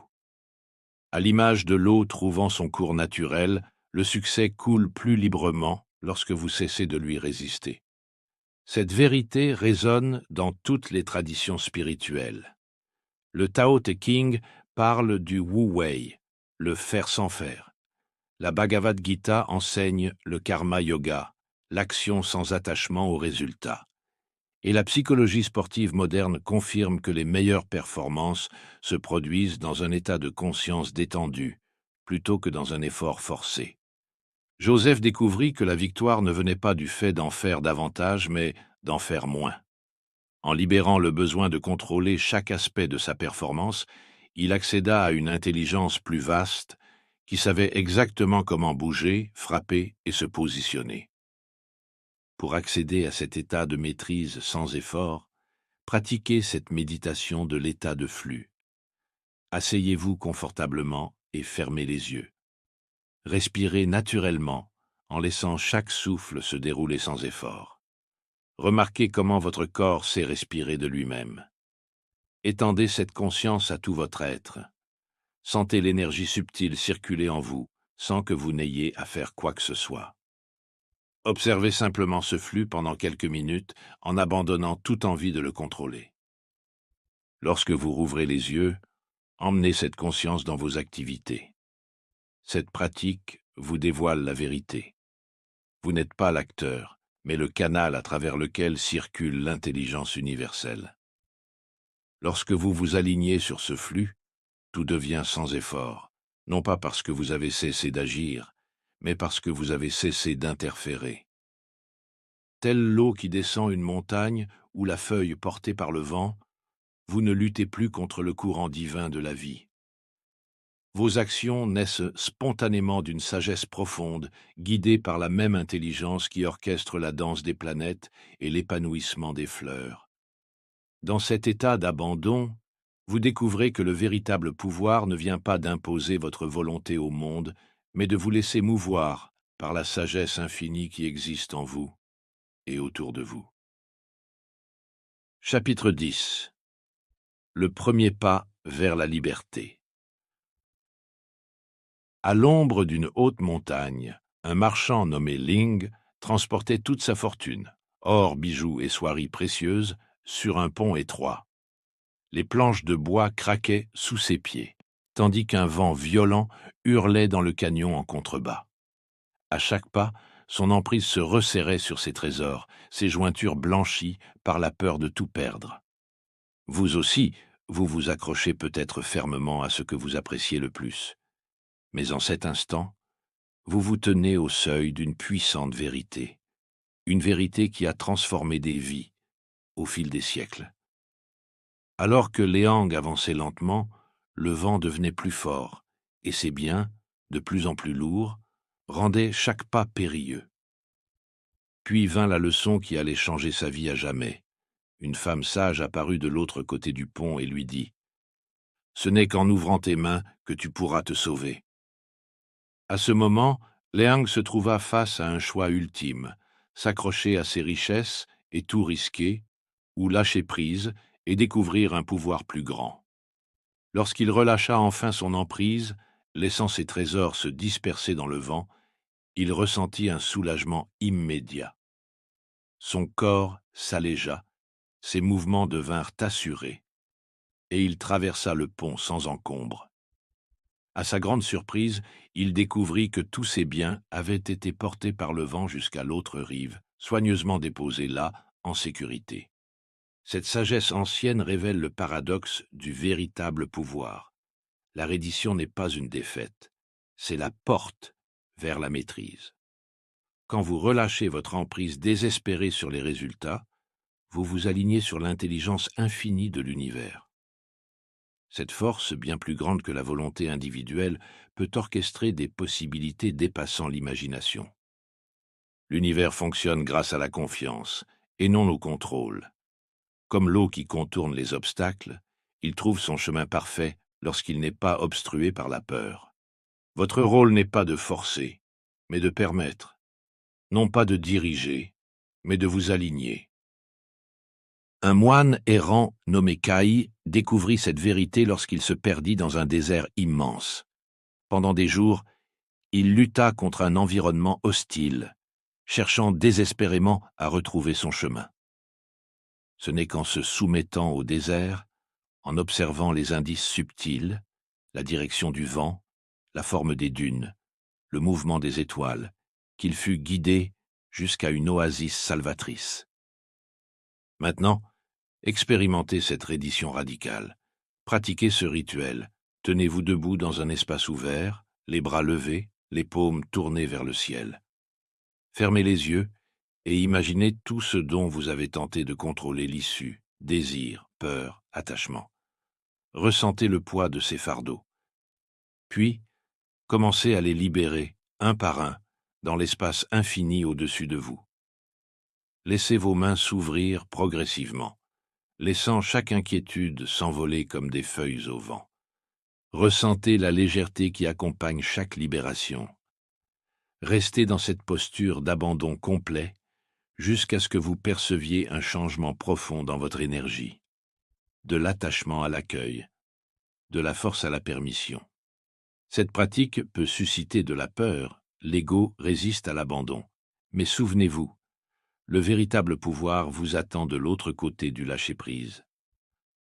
À l'image de l'eau trouvant son cours naturel, le succès coule plus librement lorsque vous cessez de lui résister. Cette vérité résonne dans toutes les traditions spirituelles. Le Tao Te Ching parle du Wu Wei, le faire sans faire. La Bhagavad Gita enseigne le Karma Yoga, l'action sans attachement aux résultats. Et la psychologie sportive moderne confirme que les meilleures performances se produisent dans un état de conscience détendu, plutôt que dans un effort forcé. Joseph découvrit que la victoire ne venait pas du fait d'en faire davantage, mais d'en faire moins. En libérant le besoin de contrôler chaque aspect de sa performance, il accéda à une intelligence plus vaste qui savait exactement comment bouger, frapper et se positionner. Pour accéder à cet état de maîtrise sans effort, pratiquez cette méditation de l'état de flux. Asseyez-vous confortablement et fermez les yeux. Respirez naturellement en laissant chaque souffle se dérouler sans effort. Remarquez comment votre corps sait respirer de lui-même. Étendez cette conscience à tout votre être. Sentez l'énergie subtile circuler en vous, sans que vous n'ayez à faire quoi que ce soit. Observez simplement ce flux pendant quelques minutes en abandonnant toute envie de le contrôler. Lorsque vous rouvrez les yeux, emmenez cette conscience dans vos activités. Cette pratique vous dévoile la vérité. Vous n'êtes pas l'acteur, mais le canal à travers lequel circule l'intelligence universelle. Lorsque vous vous alignez sur ce flux, tout devient sans effort, non pas parce que vous avez cessé d'agir, mais parce que vous avez cessé d'interférer. Telle l'eau qui descend une montagne ou la feuille portée par le vent, vous ne luttez plus contre le courant divin de la vie. Vos actions naissent spontanément d'une sagesse profonde, guidée par la même intelligence qui orchestre la danse des planètes et l'épanouissement des fleurs. Dans cet état d'abandon, vous découvrez que le véritable pouvoir ne vient pas d'imposer votre volonté au monde, mais de vous laisser mouvoir par la sagesse infinie qui existe en vous et autour de vous. Chapitre 10. Le premier pas vers la liberté. À l'ombre d'une haute montagne, un marchand nommé Ling transportait toute sa fortune, or, bijoux et soieries précieuses, sur un pont étroit. Les planches de bois craquaient sous ses pieds, tandis qu'un vent violent hurlait dans le canyon en contrebas. À chaque pas, son emprise se resserrait sur ses trésors, ses jointures blanchies par la peur de tout perdre. Vous aussi, vous vous accrochez peut-être fermement à ce que vous appréciez le plus. Mais en cet instant, vous vous tenez au seuil d'une puissante vérité, une vérité qui a transformé des vies au fil des siècles. Alors que Léang avançait lentement, le vent devenait plus fort, et ses biens, de plus en plus lourds, rendaient chaque pas périlleux. Puis vint la leçon qui allait changer sa vie à jamais. Une femme sage apparut de l'autre côté du pont et lui dit « Ce n'est qu'en ouvrant tes mains que tu pourras te sauver. » À ce moment, Léang se trouva face à un choix ultime, s'accrocher à ses richesses et tout risquer, ou lâcher prise et découvrir un pouvoir plus grand. Lorsqu'il relâcha enfin son emprise, laissant ses trésors se disperser dans le vent, il ressentit un soulagement immédiat. Son corps s'allégea, ses mouvements devinrent assurés, et il traversa le pont sans encombre. À sa grande surprise, il découvrit que tous ses biens avaient été portés par le vent jusqu'à l'autre rive, soigneusement déposés là, en sécurité. Cette sagesse ancienne révèle le paradoxe du véritable pouvoir. La reddition n'est pas une défaite, c'est la porte vers la maîtrise. Quand vous relâchez votre emprise désespérée sur les résultats, vous vous alignez sur l'intelligence infinie de l'univers. Cette force, bien plus grande que la volonté individuelle, peut orchestrer des possibilités dépassant l'imagination. L'univers fonctionne grâce à la confiance, et non au contrôle. Comme l'eau qui contourne les obstacles, il trouve son chemin parfait lorsqu'il n'est pas obstrué par la peur. Votre rôle n'est pas de forcer, mais de permettre, non pas de diriger, mais de vous aligner. Un moine errant nommé Kai découvrit cette vérité lorsqu'il se perdit dans un désert immense. Pendant des jours, il lutta contre un environnement hostile, cherchant désespérément à retrouver son chemin. Ce n'est qu'en se soumettant au désert, en observant les indices subtils, la direction du vent, la forme des dunes, le mouvement des étoiles, qu'il fut guidé jusqu'à une oasis salvatrice. Maintenant, expérimentez cette reddition radicale. Pratiquez ce rituel. Tenez-vous debout dans un espace ouvert, les bras levés, les paumes tournées vers le ciel. Fermez les yeux et imaginez tout ce dont vous avez tenté de contrôler l'issue, désir, peur, attachement. Ressentez le poids de ces fardeaux. Puis, commencez à les libérer, un par un, dans l'espace infini au-dessus de vous. Laissez vos mains s'ouvrir progressivement, laissant chaque inquiétude s'envoler comme des feuilles au vent. Ressentez la légèreté qui accompagne chaque libération. Restez dans cette posture d'abandon complet jusqu'à ce que vous perceviez un changement profond dans votre énergie. de l'attachement à l'accueil, de la force à la permission. Cette pratique peut susciter de la peur, l'ego résiste à l'abandon. Mais souvenez-vous, le véritable pouvoir vous attend de l'autre côté du lâcher-prise.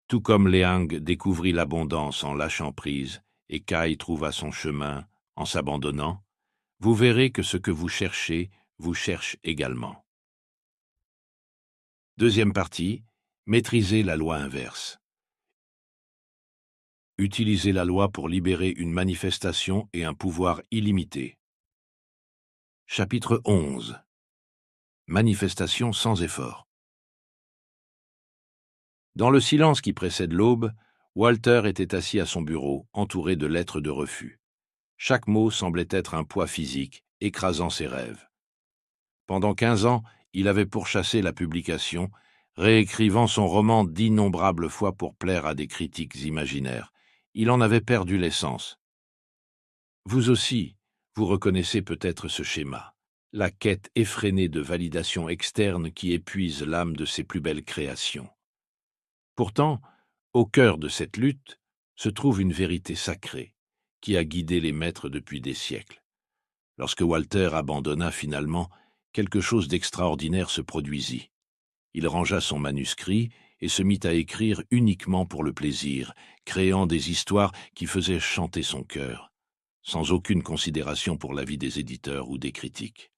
Tout comme Léang découvrit l'abondance en lâchant prise et Kai trouva son chemin en s'abandonnant, vous verrez que ce que vous cherchez vous cherche également. Deuxième partie, maîtrisez la loi inverse. Utilisez la loi pour libérer une manifestation et un pouvoir illimité. Chapitre 11. Manifestation sans effort. Dans le silence qui précède l'aube, Walter était assis à son bureau, entouré de lettres de refus. Chaque mot semblait être un poids physique, écrasant ses rêves. Pendant 15 ans, il avait pourchassé la publication, réécrivant son roman d'innombrables fois pour plaire à des critiques imaginaires. Il en avait perdu l'essence. Vous aussi, vous reconnaissez peut-être ce schéma, la quête effrénée de validation externe qui épuise l'âme de ses plus belles créations. Pourtant, au cœur de cette lutte se trouve une vérité sacrée, qui a guidé les maîtres depuis des siècles. Lorsque Walter abandonna finalement, quelque chose d'extraordinaire se produisit. Il rangea son manuscrit et se mit à écrire uniquement pour le plaisir, créant des histoires qui faisaient chanter son cœur, sans aucune considération pour l'avis des éditeurs ou des critiques.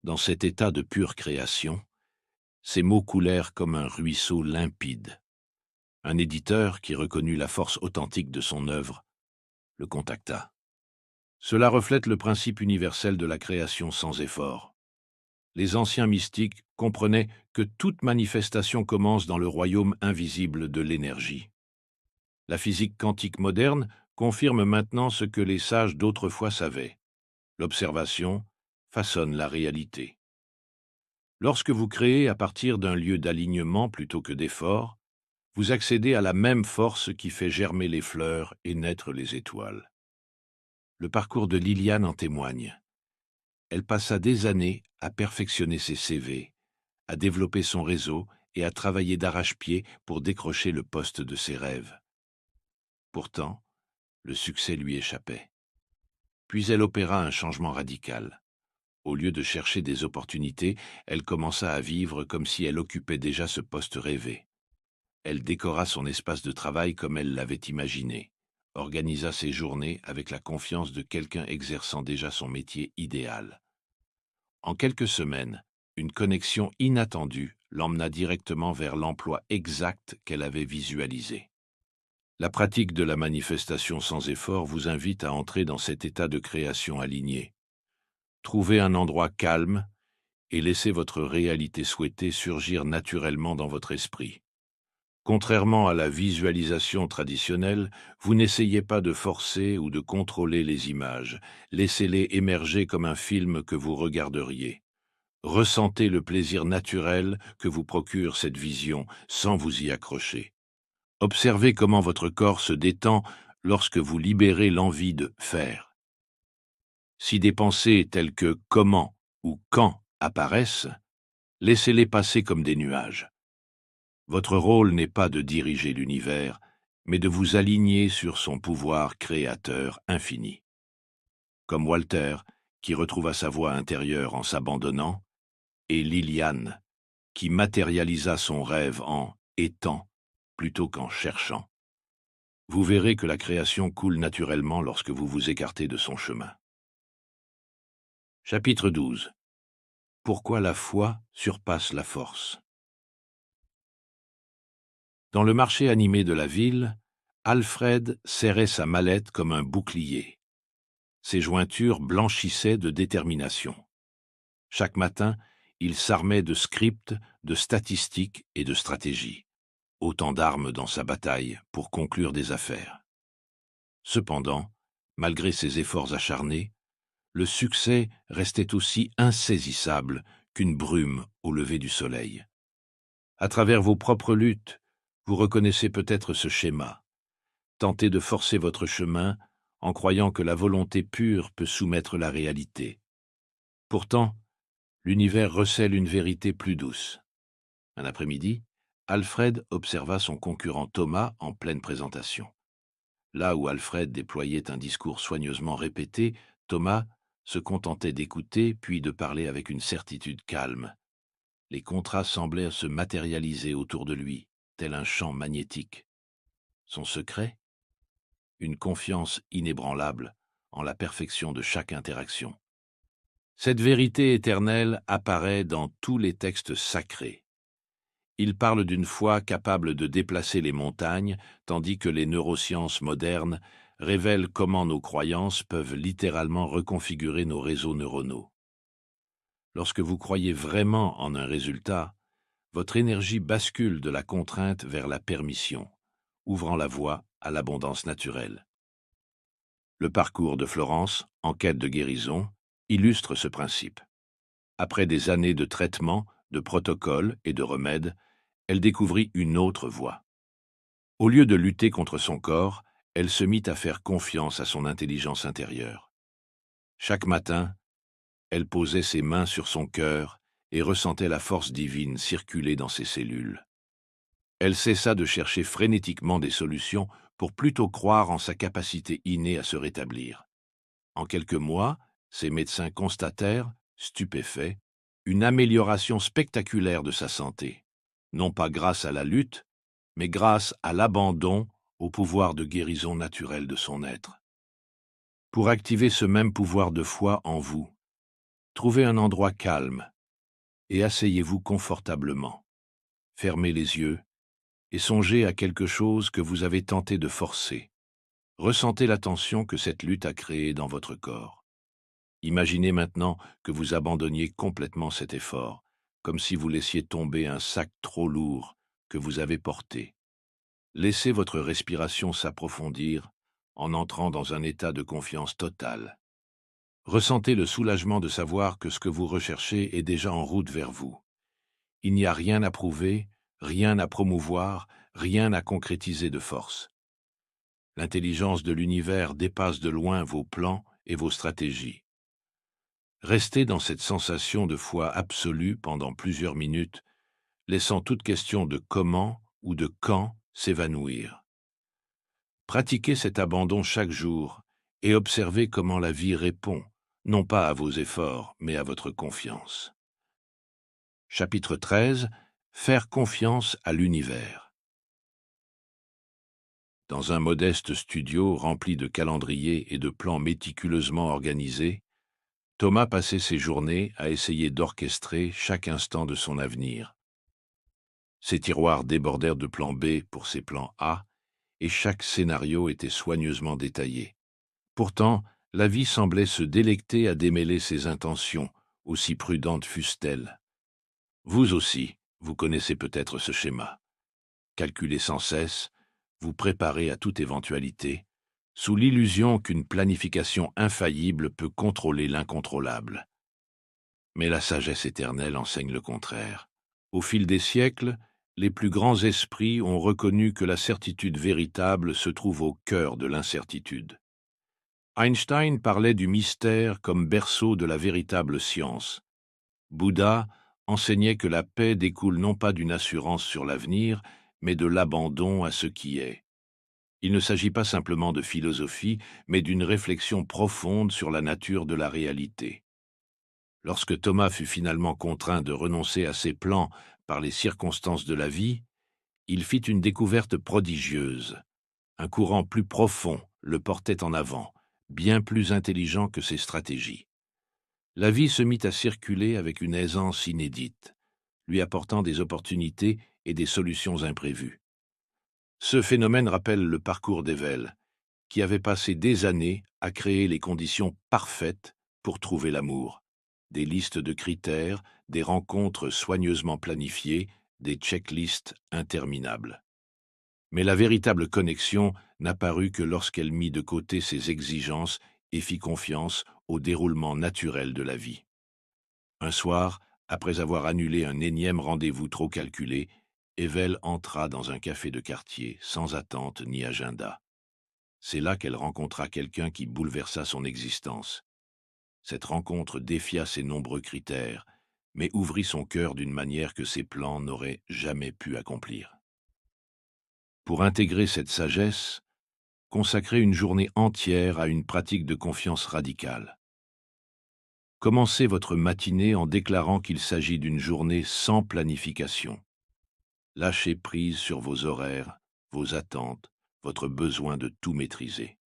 Dans cet état de pure création, ses mots coulèrent comme un ruisseau limpide. Un éditeur, qui reconnut la force authentique de son œuvre, le contacta. Cela reflète le principe universel de la création sans effort. Les anciens mystiques comprenaient que toute manifestation commence dans le royaume invisible de l'énergie. La physique quantique moderne confirme maintenant ce que les sages d'autrefois savaient. L'observation façonne la réalité. Lorsque vous créez à partir d'un lieu d'alignement plutôt que d'effort, vous accédez à la même force qui fait germer les fleurs et naître les étoiles. Le parcours de Liliane en témoigne. Elle passa des années à perfectionner ses CV, à développer son réseau et à travailler d'arrache-pied pour décrocher le poste de ses rêves. Pourtant, le succès lui échappait. Puis elle opéra un changement radical. Au lieu de chercher des opportunités, elle commença à vivre comme si elle occupait déjà ce poste rêvé. Elle décora son espace de travail comme elle l'avait imaginé, organisa ses journées avec la confiance de quelqu'un exerçant déjà son métier idéal. En quelques semaines, une connexion inattendue l'emmena directement vers l'emploi exact qu'elle avait visualisé. La pratique de la manifestation sans effort vous invite à entrer dans cet état de création aligné. Trouvez un endroit calme et laissez votre réalité souhaitée surgir naturellement dans votre esprit. Contrairement à la visualisation traditionnelle, vous n'essayez pas de forcer ou de contrôler les images. Laissez-les émerger comme un film que vous regarderiez. Ressentez le plaisir naturel que vous procure cette vision sans vous y accrocher. Observez comment votre corps se détend lorsque vous libérez l'envie de faire. Si des pensées telles que « comment » ou « quand » apparaissent, laissez-les passer comme des nuages. Votre rôle n'est pas de diriger l'univers, mais de vous aligner sur son pouvoir créateur infini. Comme Walter, qui retrouva sa voix intérieure en s'abandonnant, et Liliane, qui matérialisa son rêve en étant plutôt qu'en cherchant. Vous verrez que la création coule naturellement lorsque vous vous écartez de son chemin. Chapitre 12. Pourquoi la foi surpasse la force. Dans le marché animé de la ville, Alfred serrait sa mallette comme un bouclier. Ses jointures blanchissaient de détermination. Chaque matin, il s'armait de scripts, de statistiques et de stratégies. Autant d'armes dans sa bataille pour conclure des affaires. Cependant, malgré ses efforts acharnés, le succès restait aussi insaisissable qu'une brume au lever du soleil. À travers vos propres luttes, vous reconnaissez peut-être ce schéma. Tentez de forcer votre chemin en croyant que la volonté pure peut soumettre la réalité. Pourtant, l'univers recèle une vérité plus douce. Un après-midi, Alfred observa son concurrent Thomas en pleine présentation. Là où Alfred déployait un discours soigneusement répété, Thomas se contentait d'écouter puis de parler avec une certitude calme. Les contrats semblaient se matérialiser autour de lui, tel un champ magnétique. Son secret? Une confiance inébranlable en la perfection de chaque interaction. Cette vérité éternelle apparaît dans tous les textes sacrés. Il parle d'une foi capable de déplacer les montagnes, tandis que les neurosciences modernes révèlent comment nos croyances peuvent littéralement reconfigurer nos réseaux neuronaux. Lorsque vous croyez vraiment en un résultat, votre énergie bascule de la contrainte vers la permission, ouvrant la voie à l'abondance naturelle. Le parcours de Florence, en quête de guérison, illustre ce principe. Après des années de traitements, de protocoles et de remèdes, elle découvrit une autre voie. Au lieu de lutter contre son corps, elle se mit à faire confiance à son intelligence intérieure. Chaque matin, elle posait ses mains sur son cœur et ressentait la force divine circuler dans ses cellules. Elle cessa de chercher frénétiquement des solutions pour plutôt croire en sa capacité innée à se rétablir. En quelques mois, ses médecins constatèrent, stupéfaits, une amélioration spectaculaire de sa santé, non pas grâce à la lutte, mais grâce à l'abandon au pouvoir de guérison naturelle de son être. Pour activer ce même pouvoir de foi en vous, trouvez un endroit calme et asseyez-vous confortablement. Fermez les yeux et songez à quelque chose que vous avez tenté de forcer. Ressentez la tension que cette lutte a créée dans votre corps. Imaginez maintenant que vous abandonniez complètement cet effort, comme si vous laissiez tomber un sac trop lourd que vous avez porté. Laissez votre respiration s'approfondir en entrant dans un état de confiance totale. Ressentez le soulagement de savoir que ce que vous recherchez est déjà en route vers vous. Il n'y a rien à prouver, rien à promouvoir, rien à concrétiser de force. L'intelligence de l'univers dépasse de loin vos plans et vos stratégies. Restez dans cette sensation de foi absolue pendant plusieurs minutes, laissant toute question de comment ou de quand s'évanouir. Pratiquez cet abandon chaque jour et observez comment la vie répond, non pas à vos efforts, mais à votre confiance. Chapitre 13. Faire confiance à l'univers. Dans un modeste studio rempli de calendriers et de plans méticuleusement organisés, Thomas passait ses journées à essayer d'orchestrer chaque instant de son avenir. Ses tiroirs débordèrent de plans B pour ses plans A, et chaque scénario était soigneusement détaillé. Pourtant, la vie semblait se délecter à démêler ses intentions, aussi prudentes fussent-elles. Vous aussi, vous connaissez peut-être ce schéma. Calculez sans cesse, vous préparez à toute éventualité, sous l'illusion qu'une planification infaillible peut contrôler l'incontrôlable. Mais la sagesse éternelle enseigne le contraire. Au fil des siècles, les plus grands esprits ont reconnu que la certitude véritable se trouve au cœur de l'incertitude. Einstein parlait du mystère comme berceau de la véritable science. Bouddha enseignait que la paix découle non pas d'une assurance sur l'avenir, mais de l'abandon à ce qui est. Il ne s'agit pas simplement de philosophie, mais d'une réflexion profonde sur la nature de la réalité. Lorsque Thomas fut finalement contraint de renoncer à ses plans par les circonstances de la vie, il fit une découverte prodigieuse. Un courant plus profond le portait en avant, bien plus intelligent que ses stratégies. La vie se mit à circuler avec une aisance inédite, lui apportant des opportunités et des solutions imprévues. Ce phénomène rappelle le parcours d'Evel, qui avait passé des années à créer les conditions parfaites pour trouver l'amour. Des listes de critères, des rencontres soigneusement planifiées, des checklists interminables. Mais la véritable connexion n'apparut que lorsqu'elle mit de côté ses exigences et fit confiance au déroulement naturel de la vie. Un soir, après avoir annulé un énième rendez-vous trop calculé, Evel entra dans un café de quartier, sans attente ni agenda. C'est là qu'elle rencontra quelqu'un qui bouleversa son existence. Cette rencontre défia ses nombreux critères, mais ouvrit son cœur d'une manière que ses plans n'auraient jamais pu accomplir. Pour intégrer cette sagesse, consacrez une journée entière à une pratique de confiance radicale. Commencez votre matinée en déclarant qu'il s'agit d'une journée sans planification. Lâchez prise sur vos horaires, vos attentes, votre besoin de tout maîtriser.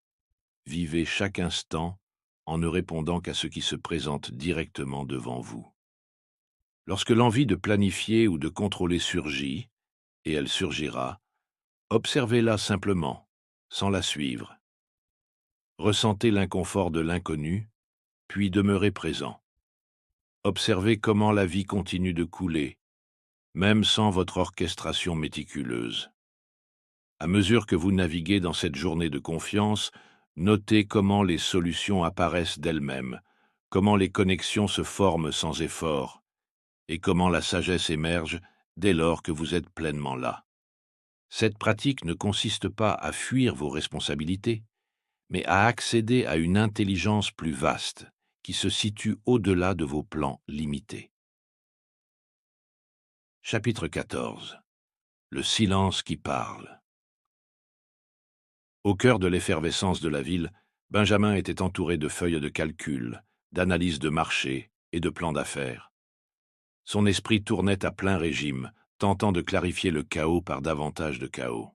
Vivez chaque instant en ne répondant qu'à ce qui se présente directement devant vous. Lorsque l'envie de planifier ou de contrôler surgit, et elle surgira, observez-la simplement, sans la suivre. Ressentez l'inconfort de l'inconnu, puis demeurez présent. Observez comment la vie continue de couler, même sans votre orchestration méticuleuse. À mesure que vous naviguez dans cette journée de confiance, notez comment les solutions apparaissent d'elles-mêmes, comment les connexions se forment sans effort, et comment la sagesse émerge dès lors que vous êtes pleinement là. Cette pratique ne consiste pas à fuir vos responsabilités, mais à accéder à une intelligence plus vaste, qui se situe au-delà de vos plans limités. Chapitre 14. Le silence qui parle. Au cœur de l'effervescence de la ville, Benjamin était entouré de feuilles de calcul, d'analyses de marché et de plans d'affaires. Son esprit tournait à plein régime, tentant de clarifier le chaos par davantage de chaos.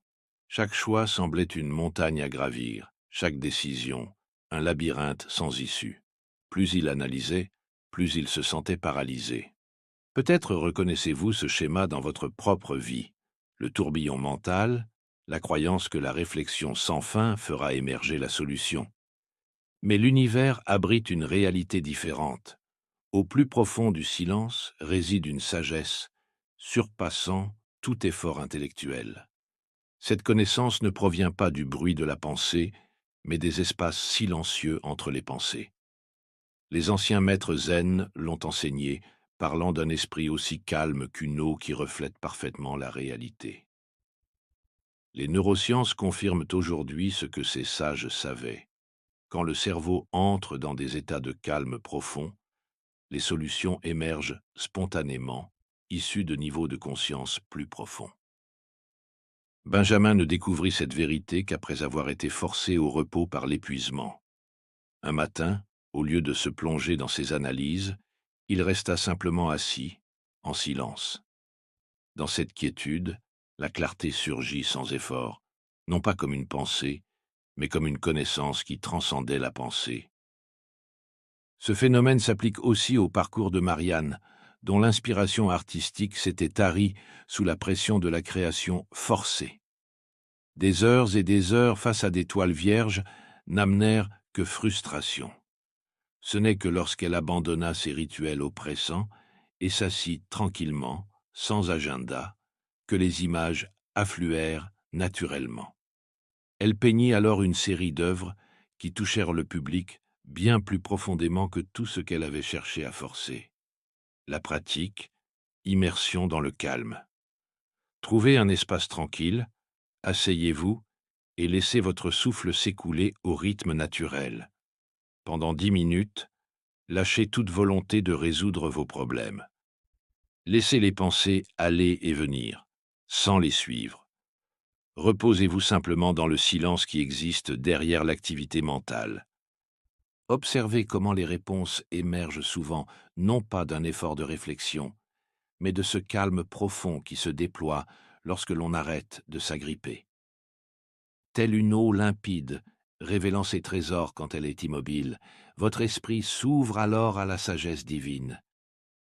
Chaque choix semblait une montagne à gravir, chaque décision, un labyrinthe sans issue. Plus il analysait, plus il se sentait paralysé. Peut-être reconnaissez-vous ce schéma dans votre propre vie, le tourbillon mental, la croyance que la réflexion sans fin fera émerger la solution. Mais l'univers abrite une réalité différente. Au plus profond du silence réside une sagesse, surpassant tout effort intellectuel. Cette connaissance ne provient pas du bruit de la pensée, mais des espaces silencieux entre les pensées. Les anciens maîtres zen l'ont enseigné, parlant d'un esprit aussi calme qu'une eau qui reflète parfaitement la réalité. Les neurosciences confirment aujourd'hui ce que ces sages savaient. Quand le cerveau entre dans des états de calme profond, les solutions émergent spontanément, issues de niveaux de conscience plus profonds. Benjamin ne découvrit cette vérité qu'après avoir été forcé au repos par l'épuisement. Un matin, au lieu de se plonger dans ses analyses, il resta simplement assis, en silence. Dans cette quiétude, la clarté surgit sans effort, non pas comme une pensée, mais comme une connaissance qui transcendait la pensée. Ce phénomène s'applique aussi au parcours de Marianne, dont l'inspiration artistique s'était tarie sous la pression de la création forcée. Des heures et des heures face à des toiles vierges n'amenèrent que frustration. Ce n'est que lorsqu'elle abandonna ses rituels oppressants et s'assit tranquillement, sans agenda, que les images affluèrent naturellement. Elle peignit alors une série d'œuvres qui touchèrent le public bien plus profondément que tout ce qu'elle avait cherché à forcer. La pratique, immersion dans le calme. Trouvez un espace tranquille, asseyez-vous et laissez votre souffle s'écouler au rythme naturel. Pendant 10 minutes, lâchez toute volonté de résoudre vos problèmes. Laissez les pensées aller et venir, sans les suivre. Reposez-vous simplement dans le silence qui existe derrière l'activité mentale. Observez comment les réponses émergent souvent, non pas d'un effort de réflexion, mais de ce calme profond qui se déploie lorsque l'on arrête de s'agripper. Telle une eau limpide, révélant ses trésors quand elle est immobile, votre esprit s'ouvre alors à la sagesse divine.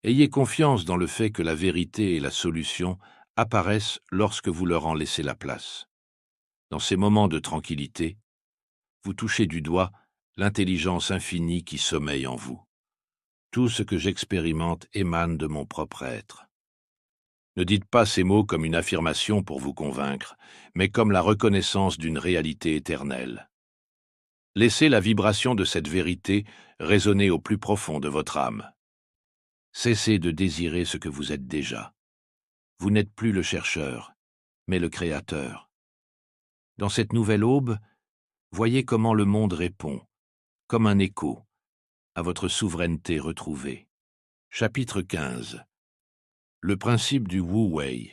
Ayez confiance dans le fait que la vérité et la solution apparaissent lorsque vous leur en laissez la place. Dans ces moments de tranquillité, vous touchez du doigt l'intelligence infinie qui sommeille en vous. Tout ce que j'expérimente émane de mon propre être. Ne dites pas ces mots comme une affirmation pour vous convaincre, mais comme la reconnaissance d'une réalité éternelle. Laissez la vibration de cette vérité résonner au plus profond de votre âme. Cessez de désirer ce que vous êtes déjà. Vous n'êtes plus le chercheur, mais le créateur. Dans cette nouvelle aube, voyez comment le monde répond, comme un écho, à votre souveraineté retrouvée. Chapitre 15. Le principe du Wu Wei.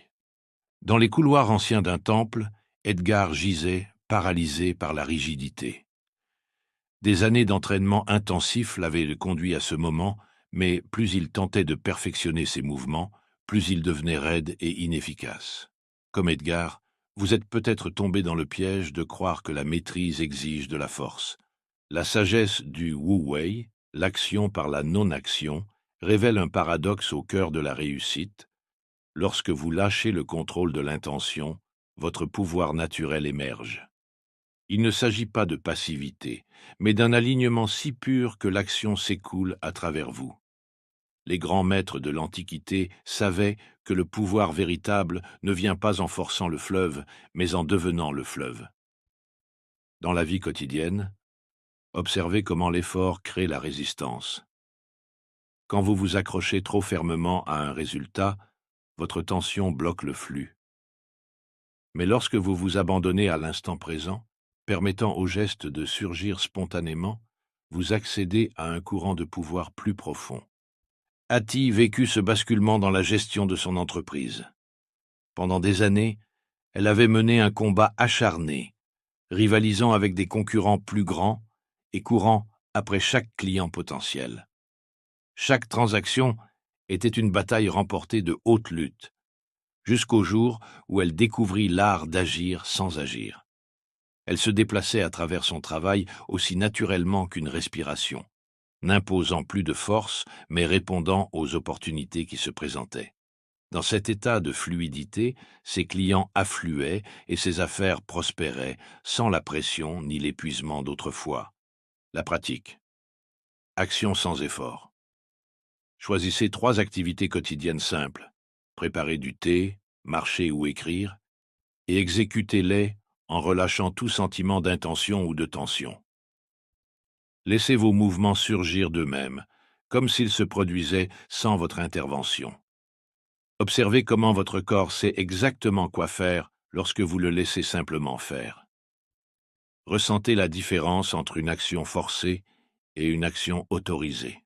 Dans les couloirs anciens d'un temple, Edgar gisait, paralysé par la rigidité. Des années d'entraînement intensif l'avaient conduit à ce moment, mais plus il tentait de perfectionner ses mouvements, plus il devenait raide et inefficace. Comme Edgar, vous êtes peut-être tombé dans le piège de croire que la maîtrise exige de la force. La sagesse du Wu Wei, l'action par la non-action, révèle un paradoxe au cœur de la réussite. Lorsque vous lâchez le contrôle de l'intention, votre pouvoir naturel émerge. Il ne s'agit pas de passivité, mais d'un alignement si pur que l'action s'écoule à travers vous. Les grands maîtres de l'Antiquité savaient que le pouvoir véritable ne vient pas en forçant le fleuve, mais en devenant le fleuve. Dans la vie quotidienne, observez comment l'effort crée la résistance. Quand vous vous accrochez trop fermement à un résultat, votre tension bloque le flux. Mais lorsque vous vous abandonnez à l'instant présent, permettant au geste de surgir spontanément, vous accédez à un courant de pouvoir plus profond. Hattie vécut ce basculement dans la gestion de son entreprise. Pendant des années, elle avait mené un combat acharné, rivalisant avec des concurrents plus grands et courant après chaque client potentiel. Chaque transaction était une bataille remportée de haute lutte, jusqu'au jour où elle découvrit l'art d'agir sans agir. Elle se déplaçait à travers son travail aussi naturellement qu'une respiration, n'imposant plus de force, mais répondant aux opportunités qui se présentaient. Dans cet état de fluidité, ses clients affluaient et ses affaires prospéraient, sans la pression ni l'épuisement d'autrefois. La pratique. Action sans effort. Choisissez 3 activités quotidiennes simples. Préparer du thé, marcher ou écrire, et exécutez-les en relâchant tout sentiment d'intention ou de tension. Laissez vos mouvements surgir d'eux-mêmes, comme s'ils se produisaient sans votre intervention. Observez comment votre corps sait exactement quoi faire lorsque vous le laissez simplement faire. Ressentez la différence entre une action forcée et une action autorisée.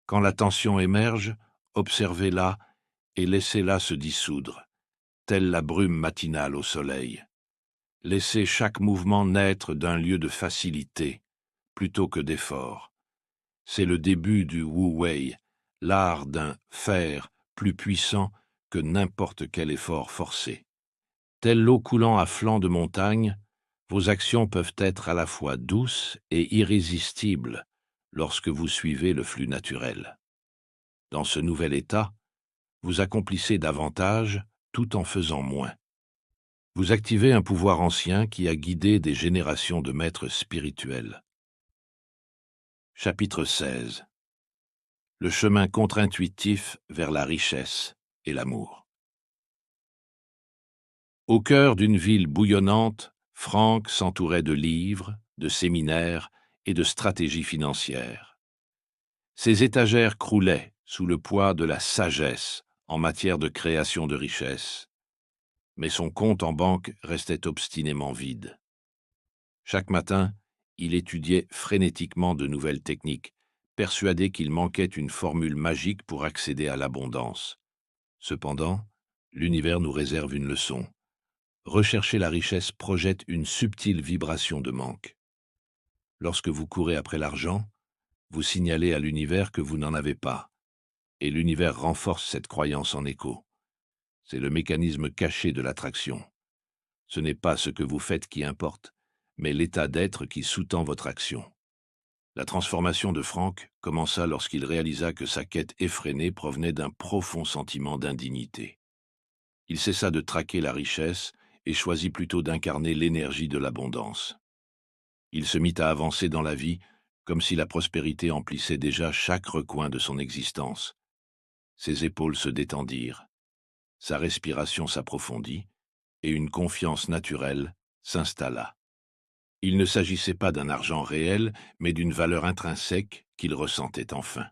Quand la tension émerge, observez-la et laissez-la se dissoudre, telle la brume matinale au soleil. Laissez chaque mouvement naître d'un lieu de facilité, plutôt que d'effort. C'est le début du Wu Wei, l'art d'un faire plus puissant que n'importe quel effort forcé. Telle l'eau coulant à flanc de montagne, vos actions peuvent être à la fois douces et irrésistibles lorsque vous suivez le flux naturel. Dans ce nouvel état, vous accomplissez davantage tout en faisant moins. Vous activez un pouvoir ancien qui a guidé des générations de maîtres spirituels. Chapitre 16. Le chemin contre-intuitif vers la richesse et l'amour. Au cœur d'une ville bouillonnante, Franck s'entourait de livres, de séminaires et de stratégies financières. Ses étagères croulaient sous le poids de la sagesse en matière de création de richesses, mais son compte en banque restait obstinément vide. Chaque matin, il étudiait frénétiquement de nouvelles techniques, persuadé qu'il manquait une formule magique pour accéder à l'abondance. Cependant, l'univers nous réserve une leçon. Rechercher la richesse projette une subtile vibration de manque. Lorsque vous courez après l'argent, vous signalez à l'univers que vous n'en avez pas, et l'univers renforce cette croyance en écho. C'est le mécanisme caché de l'attraction. Ce n'est pas ce que vous faites qui importe, mais l'état d'être qui sous-tend votre action. La transformation de Franck commença lorsqu'il réalisa que sa quête effrénée provenait d'un profond sentiment d'indignité. Il cessa de traquer la richesse et choisit plutôt d'incarner l'énergie de l'abondance. Il se mit à avancer dans la vie comme si la prospérité emplissait déjà chaque recoin de son existence. Ses épaules se détendirent, sa respiration s'approfondit et une confiance naturelle s'installa. Il ne s'agissait pas d'un argent réel, mais d'une valeur intrinsèque qu'il ressentait enfin.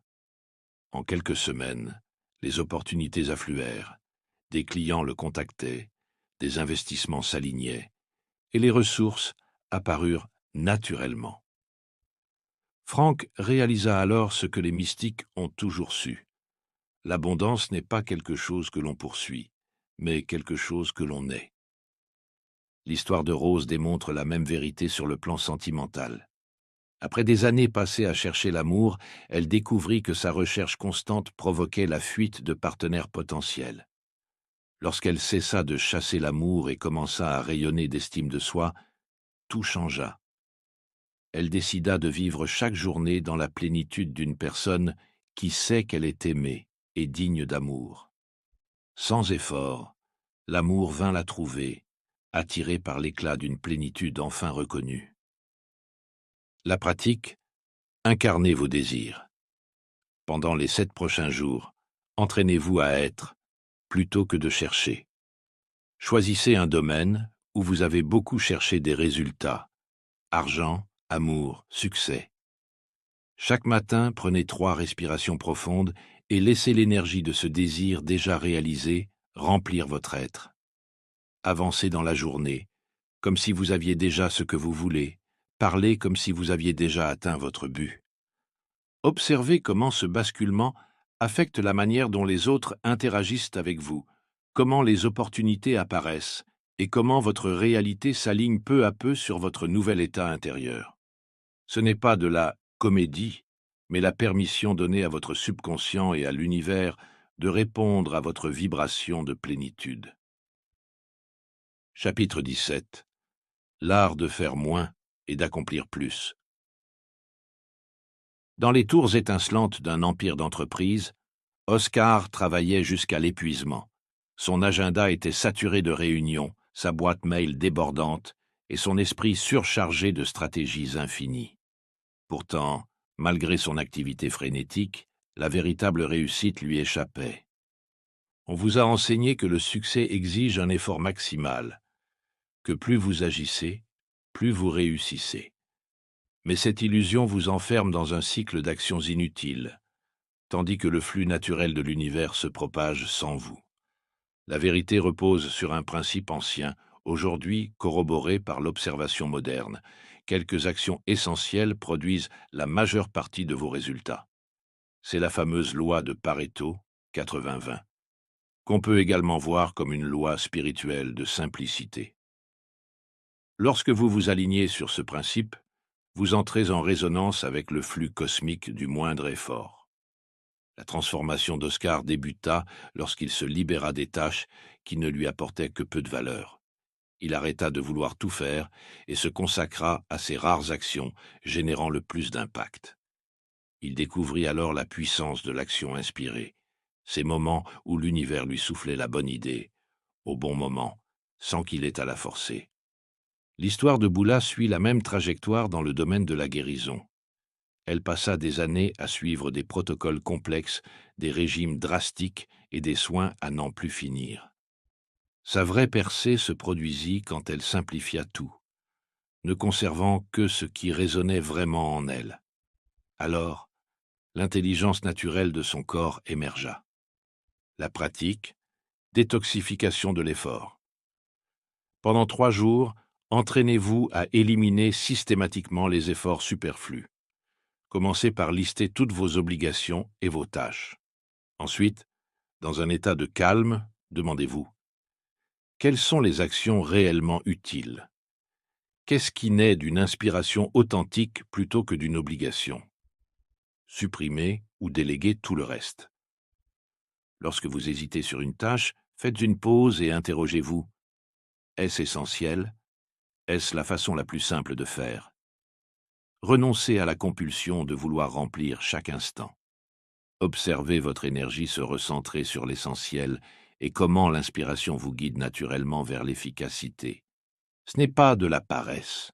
En quelques semaines, les opportunités affluèrent, des clients le contactaient, des investissements s'alignaient, et les ressources apparurent naturellement. Franck réalisa alors ce que les mystiques ont toujours su. L'abondance n'est pas quelque chose que l'on poursuit, mais quelque chose que l'on est. L'histoire de Rose démontre la même vérité sur le plan sentimental. Après des années passées à chercher l'amour, elle découvrit que sa recherche constante provoquait la fuite de partenaires potentiels. Lorsqu'elle cessa de chasser l'amour et commença à rayonner d'estime de soi, tout changea. Elle décida de vivre chaque journée dans la plénitude d'une personne qui sait qu'elle est aimée et digne d'amour. Sans effort, l'amour vint la trouver, attiré par l'éclat d'une plénitude enfin reconnue. La pratique, incarnez vos désirs. Pendant les 7 prochains jours, entraînez-vous à être, plutôt que de chercher. Choisissez un domaine où vous avez beaucoup cherché des résultats. Argent, amour, succès. Chaque matin, prenez 3 respirations profondes et laissez l'énergie de ce désir déjà réalisé remplir votre être. Avancez dans la journée, comme si vous aviez déjà ce que vous voulez. Parlez comme si vous aviez déjà atteint votre but. Observez comment ce basculement affecte la manière dont les autres interagissent avec vous, comment les opportunités apparaissent et comment votre réalité s'aligne peu à peu sur votre nouvel état intérieur. Ce n'est pas de la comédie, mais la permission donnée à votre subconscient et à l'univers de répondre à votre vibration de plénitude. Chapitre 17. L'art de faire moins et d'accomplir plus. Dans les tours étincelantes d'un empire d'entreprise, Oscar travaillait jusqu'à l'épuisement. Son agenda était saturé de réunions, sa boîte mail débordante et son esprit surchargé de stratégies infinies. Pourtant, malgré son activité frénétique, la véritable réussite lui échappait. On vous a enseigné que le succès exige un effort maximal, que plus vous agissez, plus vous réussissez. Mais cette illusion vous enferme dans un cycle d'actions inutiles, tandis que le flux naturel de l'univers se propage sans vous. La vérité repose sur un principe ancien, aujourd'hui corroboré par l'observation moderne. Quelques actions essentielles produisent la majeure partie de vos résultats. C'est la fameuse loi de Pareto, 80-20, qu'on peut également voir comme une loi spirituelle de simplicité. Lorsque vous vous alignez sur ce principe, vous entrez en résonance avec le flux cosmique du moindre effort. La transformation d'Oscar débuta lorsqu'il se libéra des tâches qui ne lui apportaient que peu de valeur. Il arrêta de vouloir tout faire et se consacra à ces rares actions générant le plus d'impact. Il découvrit alors la puissance de l'action inspirée, ces moments où l'univers lui soufflait la bonne idée, au bon moment, sans qu'il ait à la forcer. L'histoire de Boula suit la même trajectoire dans le domaine de la guérison. Elle passa des années à suivre des protocoles complexes, des régimes drastiques et des soins à n'en plus finir. Sa vraie percée se produisit quand elle simplifia tout, ne conservant que ce qui résonnait vraiment en elle. Alors, l'intelligence naturelle de son corps émergea. La pratique, détoxification de l'effort. Pendant 3 jours, entraînez-vous à éliminer systématiquement les efforts superflus. Commencez par lister toutes vos obligations et vos tâches. Ensuite, dans un état de calme, demandez-vous: quelles sont les actions réellement utiles? Qu'est-ce qui naît d'une inspiration authentique plutôt que d'une obligation? Supprimez ou déléguez tout le reste. Lorsque vous hésitez sur une tâche, faites une pause et interrogez-vous: est-ce essentiel? Est-ce la façon la plus simple de faire? Renoncez à la compulsion de vouloir remplir chaque instant. Observez votre énergie se recentrer sur l'essentiel et comment l'inspiration vous guide naturellement vers l'efficacité. Ce n'est pas de la paresse,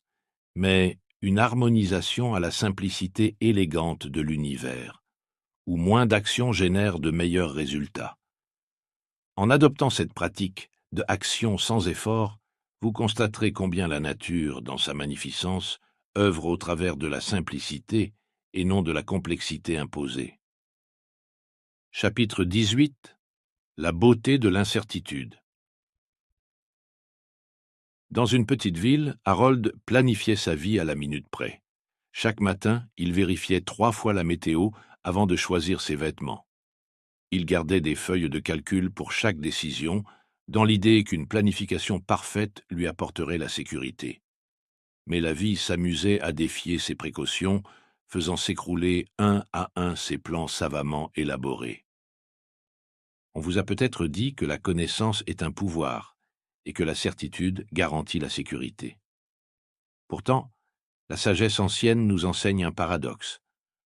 mais une harmonisation à la simplicité élégante de l'univers, où moins d'actions génèrent de meilleurs résultats. En adoptant cette pratique de action sans effort, vous constaterez combien la nature, dans sa magnificence, œuvre au travers de la simplicité et non de la complexité imposée. Chapitre 18. La beauté de l'incertitude. Dans une petite ville, Harold planifiait sa vie à la minute près. Chaque matin, il vérifiait 3 fois la météo avant de choisir ses vêtements. Il gardait des feuilles de calcul pour chaque décision, dans l'idée qu'une planification parfaite lui apporterait la sécurité. Mais la vie s'amusait à défier ses précautions, faisant s'écrouler un à un ses plans savamment élaborés. On vous a peut-être dit que la connaissance est un pouvoir et que la certitude garantit la sécurité. Pourtant, la sagesse ancienne nous enseigne un paradoxe.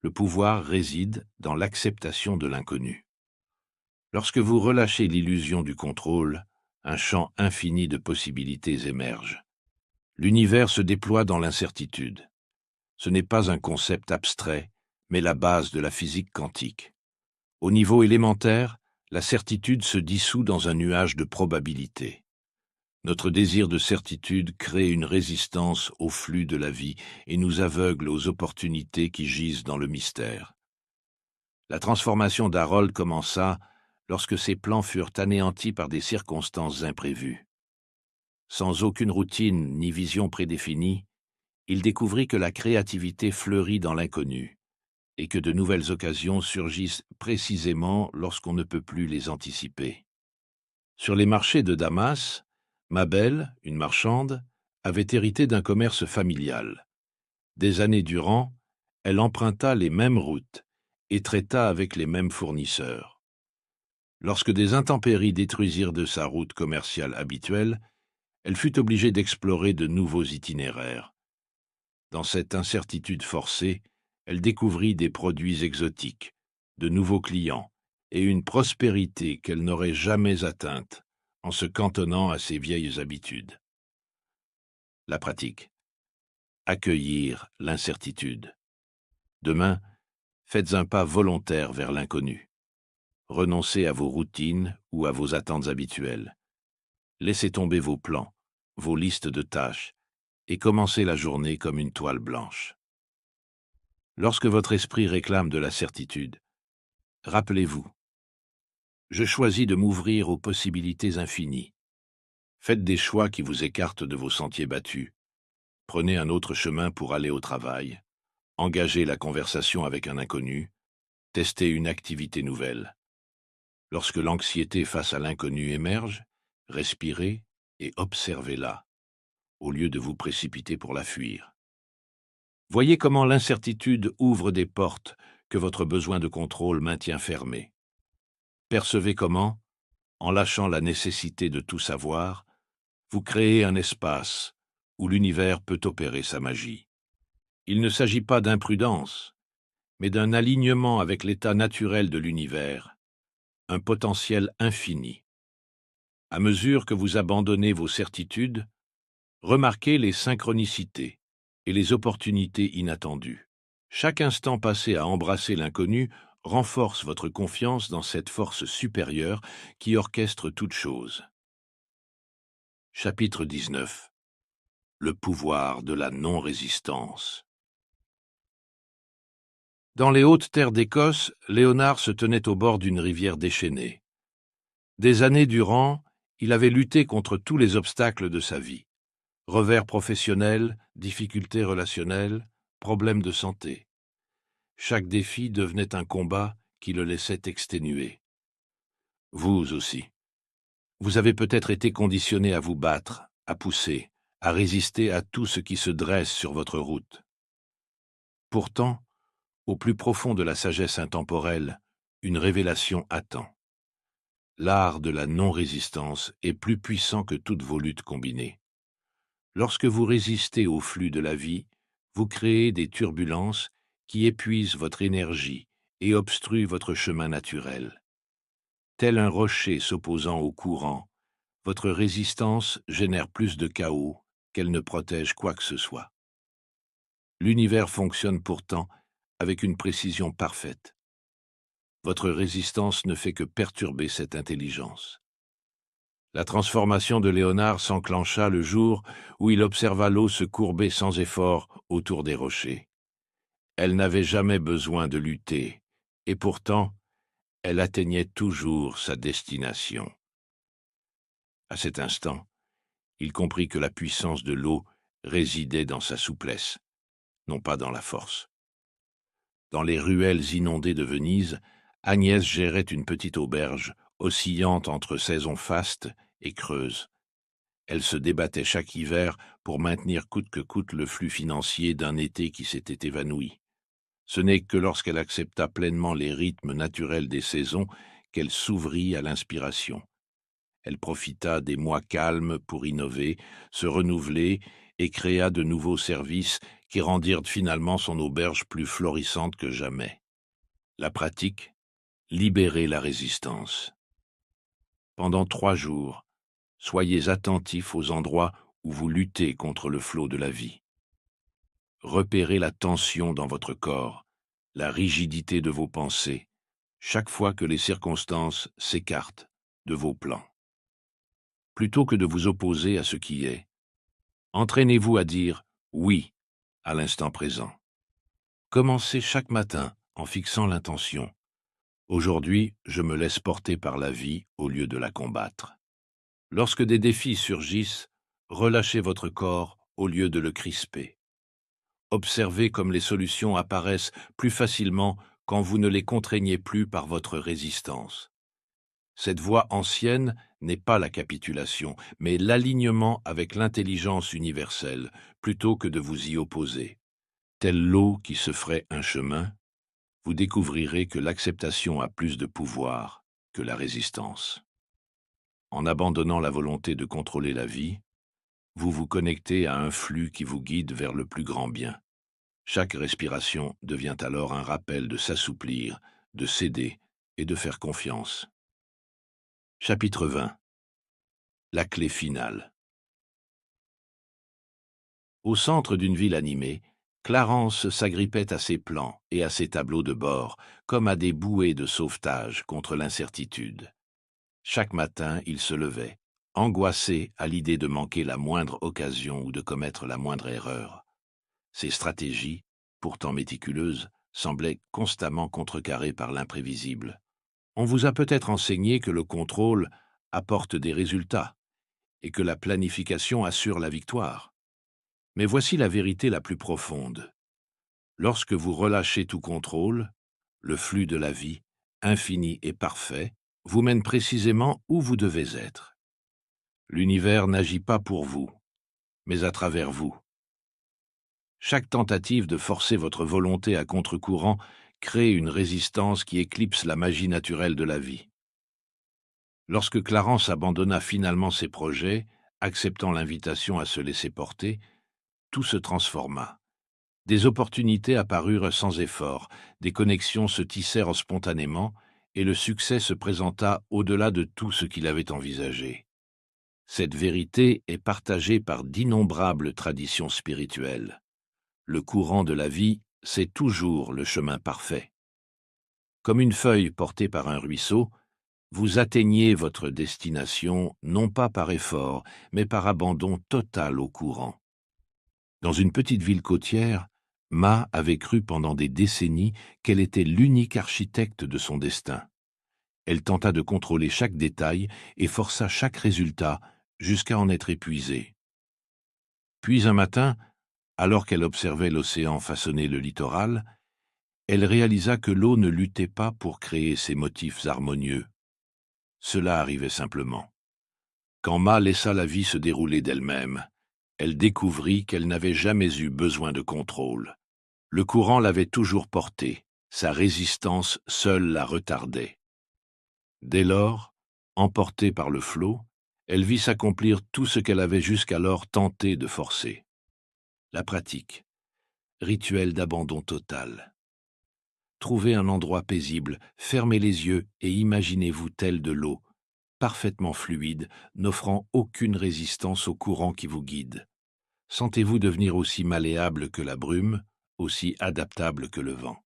Le pouvoir réside dans l'acceptation de l'inconnu. Lorsque vous relâchez l'illusion du contrôle, un champ infini de possibilités émerge. L'univers se déploie dans l'incertitude. Ce n'est pas un concept abstrait, mais la base de la physique quantique. Au niveau élémentaire, la certitude se dissout dans un nuage de probabilités. Notre désir de certitude crée une résistance au flux de la vie et nous aveugle aux opportunités qui gisent dans le mystère. La transformation d'Harold commença lorsque ses plans furent anéantis par des circonstances imprévues. Sans aucune routine ni vision prédéfinie, il découvrit que la créativité fleurit dans l'inconnu et que de nouvelles occasions surgissent précisément lorsqu'on ne peut plus les anticiper. Sur les marchés de Damas, Mabel, une marchande, avait hérité d'un commerce familial. Des années durant, elle emprunta les mêmes routes et traita avec les mêmes fournisseurs. Lorsque des intempéries détruisirent de sa route commerciale habituelle, elle fut obligée d'explorer de nouveaux itinéraires. Dans cette incertitude forcée, elle découvrit des produits exotiques, de nouveaux clients et une prospérité qu'elle n'aurait jamais atteinte en se cantonnant à ses vieilles habitudes. La pratique. Accueillir l'incertitude. Demain, faites un pas volontaire vers l'inconnu. Renoncez à vos routines ou à vos attentes habituelles. Laissez tomber vos plans, vos listes de tâches, et commencez la journée comme une toile blanche. Lorsque votre esprit réclame de la certitude, rappelez-vous, je choisis de m'ouvrir aux possibilités infinies. Faites des choix qui vous écartent de vos sentiers battus. Prenez un autre chemin pour aller au travail. Engagez la conversation avec un inconnu. Testez une activité nouvelle. Lorsque l'anxiété face à l'inconnu émerge, respirez et observez-la, au lieu de vous précipiter pour la fuir. Voyez comment l'incertitude ouvre des portes que votre besoin de contrôle maintient fermées. Percevez comment, en lâchant la nécessité de tout savoir, vous créez un espace où l'univers peut opérer sa magie. Il ne s'agit pas d'imprudence, mais d'un alignement avec l'état naturel de l'univers, un potentiel infini. À mesure que vous abandonnez vos certitudes, remarquez les synchronicités et les opportunités inattendues. Chaque instant passé à embrasser l'inconnu renforce votre confiance dans cette force supérieure qui orchestre toutes choses. Chapitre 19. Le pouvoir de la non-résistance. Dans les hautes terres d'Écosse, Léonard se tenait au bord d'une rivière déchaînée. Des années durant, il avait lutté contre tous les obstacles de sa vie. Revers professionnels, difficultés relationnelles, problèmes de santé. Chaque défi devenait un combat qui le laissait exténué. Vous aussi. Vous avez peut-être été conditionné à vous battre, à pousser, à résister à tout ce qui se dresse sur votre route. Pourtant, au plus profond de la sagesse intemporelle, une révélation attend. L'art de la non-résistance est plus puissant que toutes vos luttes combinées. Lorsque vous résistez au flux de la vie, vous créez des turbulences qui épuisent votre énergie et obstruent votre chemin naturel. Tel un rocher s'opposant au courant, votre résistance génère plus de chaos qu'elle ne protège quoi que ce soit. L'univers fonctionne pourtant avec une précision parfaite. Votre résistance ne fait que perturber cette intelligence. La transformation de Léonard s'enclencha le jour où il observa l'eau se courber sans effort autour des rochers. Elle n'avait jamais besoin de lutter, et pourtant, elle atteignait toujours sa destination. À cet instant, il comprit que la puissance de l'eau résidait dans sa souplesse. non pas dans la force. Dans les ruelles inondées de Venise, Agnès gérait une petite auberge, oscillante entre saisons fastes et creuses. Elle se débattait chaque hiver pour maintenir coûte que coûte le flux financier d'un été qui s'était évanoui. Ce n'est que lorsqu'elle accepta pleinement les rythmes naturels des saisons qu'elle s'ouvrit à l'inspiration. Elle profita des mois calmes pour innover, se renouveler et créa de nouveaux services qui rendirent finalement son auberge plus florissante que jamais. La pratique, libérer la résistance. Pendant 3 jours, soyez attentifs aux endroits où vous luttez contre le flot de la vie. Repérez la tension dans votre corps, la rigidité de vos pensées, chaque fois que les circonstances s'écartent de vos plans. Plutôt que de vous opposer à ce qui est, entraînez-vous à dire « oui » à l'instant présent. Commencez chaque matin en fixant l'intention. Aujourd'hui, je me laisse porter par la vie au lieu de la combattre. Lorsque des défis surgissent, relâchez votre corps au lieu de le crisper. Observez comme les solutions apparaissent plus facilement quand vous ne les contraignez plus par votre résistance. Cette voie ancienne n'est pas la capitulation, mais l'alignement avec l'intelligence universelle, plutôt que de vous y opposer. Telle l'eau qui se ferait un chemin, vous découvrirez que l'acceptation a plus de pouvoir que la résistance. En abandonnant la volonté de contrôler la vie, vous vous connectez à un flux qui vous guide vers le plus grand bien. Chaque respiration devient alors un rappel de s'assouplir, de céder et de faire confiance. Chapitre 20. La clé finale. Au centre d'une ville animée, Clarence s'agrippait à ses plans et à ses tableaux de bord, comme à des bouées de sauvetage contre l'incertitude. Chaque matin, il se levait, angoissé à l'idée de manquer la moindre occasion ou de commettre la moindre erreur. Ses stratégies, pourtant méticuleuses, semblaient constamment contrecarrées par l'imprévisible. On vous a peut-être enseigné que le contrôle apporte des résultats et que la planification assure la victoire. Mais voici la vérité la plus profonde. Lorsque vous relâchez tout contrôle, le flux de la vie, infini et parfait, vous mène précisément où vous devez être. L'univers n'agit pas pour vous, mais à travers vous. Chaque tentative de forcer votre volonté à contre-courant crée une résistance qui éclipse la magie naturelle de la vie. Lorsque Clarence abandonna finalement ses projets, acceptant l'invitation à se laisser porter, tout se transforma. Des opportunités apparurent sans effort, des connexions se tissèrent spontanément, et le succès se présenta au-delà de tout ce qu'il avait envisagé. Cette vérité est partagée par d'innombrables traditions spirituelles. Le courant de la vie, c'est toujours le chemin parfait. Comme une feuille portée par un ruisseau, vous atteignez votre destination non pas par effort, mais par abandon total au courant. Dans une petite ville côtière, Ma avait cru pendant des décennies qu'elle était l'unique architecte de son destin. Elle tenta de contrôler chaque détail et força chaque résultat jusqu'à en être épuisée. Puis un matin, alors qu'elle observait l'océan façonner le littoral, elle réalisa que l'eau ne luttait pas pour créer ces motifs harmonieux. Cela arrivait simplement. Quand Ma laissa la vie se dérouler d'elle-même, elle découvrit qu'elle n'avait jamais eu besoin de contrôle. Le courant l'avait toujours portée, sa résistance seule la retardait. Dès lors, emportée par le flot, elle vit s'accomplir tout ce qu'elle avait jusqu'alors tenté de forcer. La pratique. Rituel d'abandon total. Trouvez un endroit paisible, fermez les yeux et imaginez-vous tel de l'eau, parfaitement fluide, n'offrant aucune résistance au courant qui vous guide. Sentez-vous devenir aussi malléable que la brume, aussi adaptable que le vent.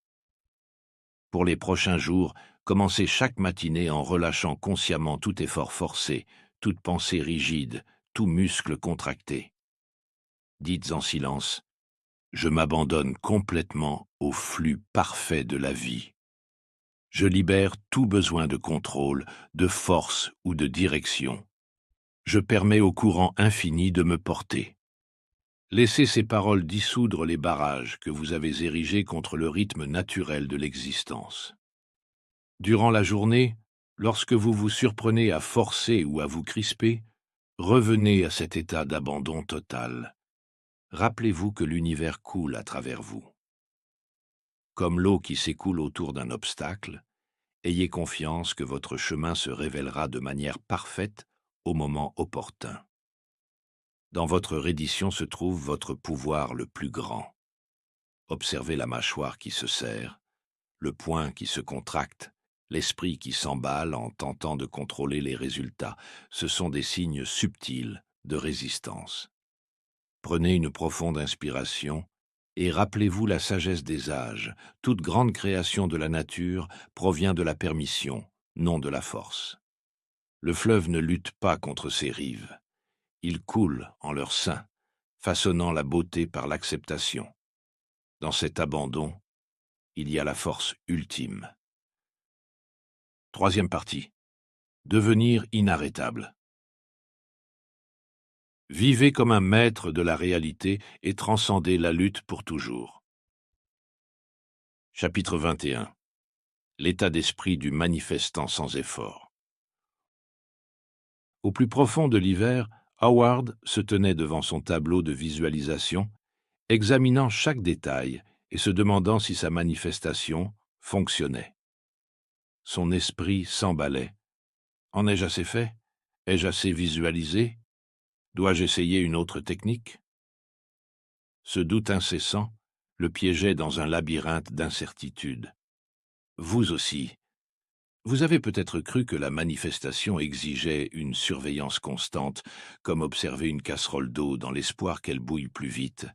Pour les prochains jours, commencez chaque matinée en relâchant consciemment tout effort forcé, toute pensée rigide, tout muscle contracté. Dites en silence « Je m'abandonne complètement au flux parfait de la vie. Je libère tout besoin de contrôle, de force ou de direction. Je permets au courant infini de me porter. » Laissez ces paroles dissoudre les barrages que vous avez érigés contre le rythme naturel de l'existence. Durant la journée, lorsque vous vous surprenez à forcer ou à vous crisper, revenez à cet état d'abandon total. Rappelez-vous que l'univers coule à travers vous. Comme l'eau qui s'écoule autour d'un obstacle, ayez confiance que votre chemin se révélera de manière parfaite au moment opportun. Dans votre reddition se trouve votre pouvoir le plus grand. Observez la mâchoire qui se serre, le poing qui se contracte, l'esprit qui s'emballe en tentant de contrôler les résultats. Ce sont des signes subtils de résistance. Prenez une profonde inspiration et rappelez-vous la sagesse des âges. Toute grande création de la nature provient de la permission, non de la force. Le fleuve ne lutte pas contre ses rives. Il coule en leur sein, façonnant la beauté par l'acceptation. Dans cet abandon, il y a la force ultime. Troisième partie. Devenir inarrêtable. Vivez comme un maître de la réalité et transcendez la lutte pour toujours. Chapitre 21. L'état d'esprit du manifestant sans effort. Au plus profond de l'hiver, Howard se tenait devant son tableau de visualisation, examinant chaque détail et se demandant si sa manifestation fonctionnait. Son esprit s'emballait. En ai-je assez fait? Ai-je assez visualisé? Dois-je essayer une autre technique? Ce doute incessant le piégeait dans un labyrinthe d'incertitudes. Vous aussi. Vous avez peut-être cru que la manifestation exigeait une surveillance constante, comme observer une casserole d'eau dans l'espoir qu'elle bouille plus vite.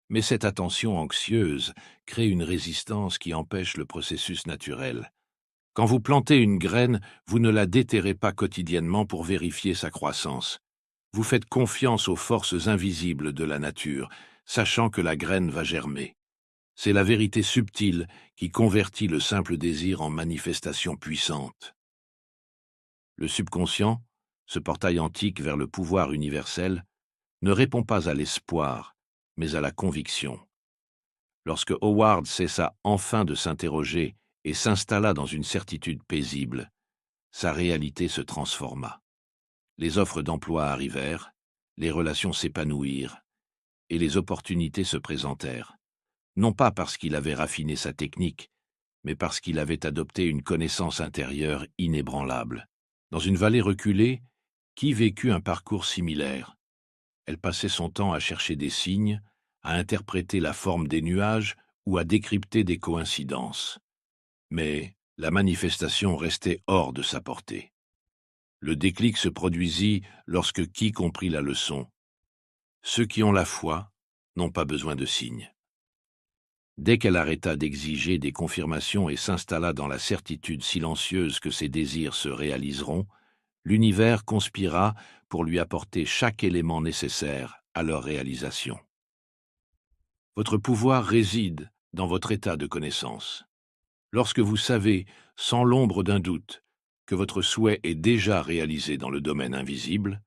Mais cette attention anxieuse crée une résistance qui empêche le processus naturel. Quand vous plantez une graine, vous ne la déterrez pas quotidiennement pour vérifier sa croissance. Vous faites confiance aux forces invisibles de la nature, sachant que la graine va germer. C'est la vérité subtile qui convertit le simple désir en manifestation puissante. Le subconscient, ce portail antique vers le pouvoir universel, ne répond pas à l'espoir, mais à la conviction. Lorsque Howard cessa enfin de s'interroger et s'installa dans une certitude paisible, sa réalité se transforma. Les offres d'emploi arrivèrent, les relations s'épanouirent, et les opportunités se présentèrent, non pas parce qu'il avait raffiné sa technique, mais parce qu'il avait adopté une connaissance intérieure inébranlable. Dans une vallée reculée, qui vécut un parcours similaire? Elle passait son temps à chercher des signes, à interpréter la forme des nuages ou à décrypter des coïncidences. Mais la manifestation restait hors de sa portée. Le déclic se produisit lorsque qui comprit la leçon? Ceux qui ont la foi n'ont pas besoin de signes. Dès qu'elle arrêta d'exiger des confirmations et s'installa dans la certitude silencieuse que ses désirs se réaliseront, l'univers conspira pour lui apporter chaque élément nécessaire à leur réalisation. Votre pouvoir réside dans votre état de connaissance. Lorsque vous savez, sans l'ombre d'un doute, que votre souhait est déjà réalisé dans le domaine invisible,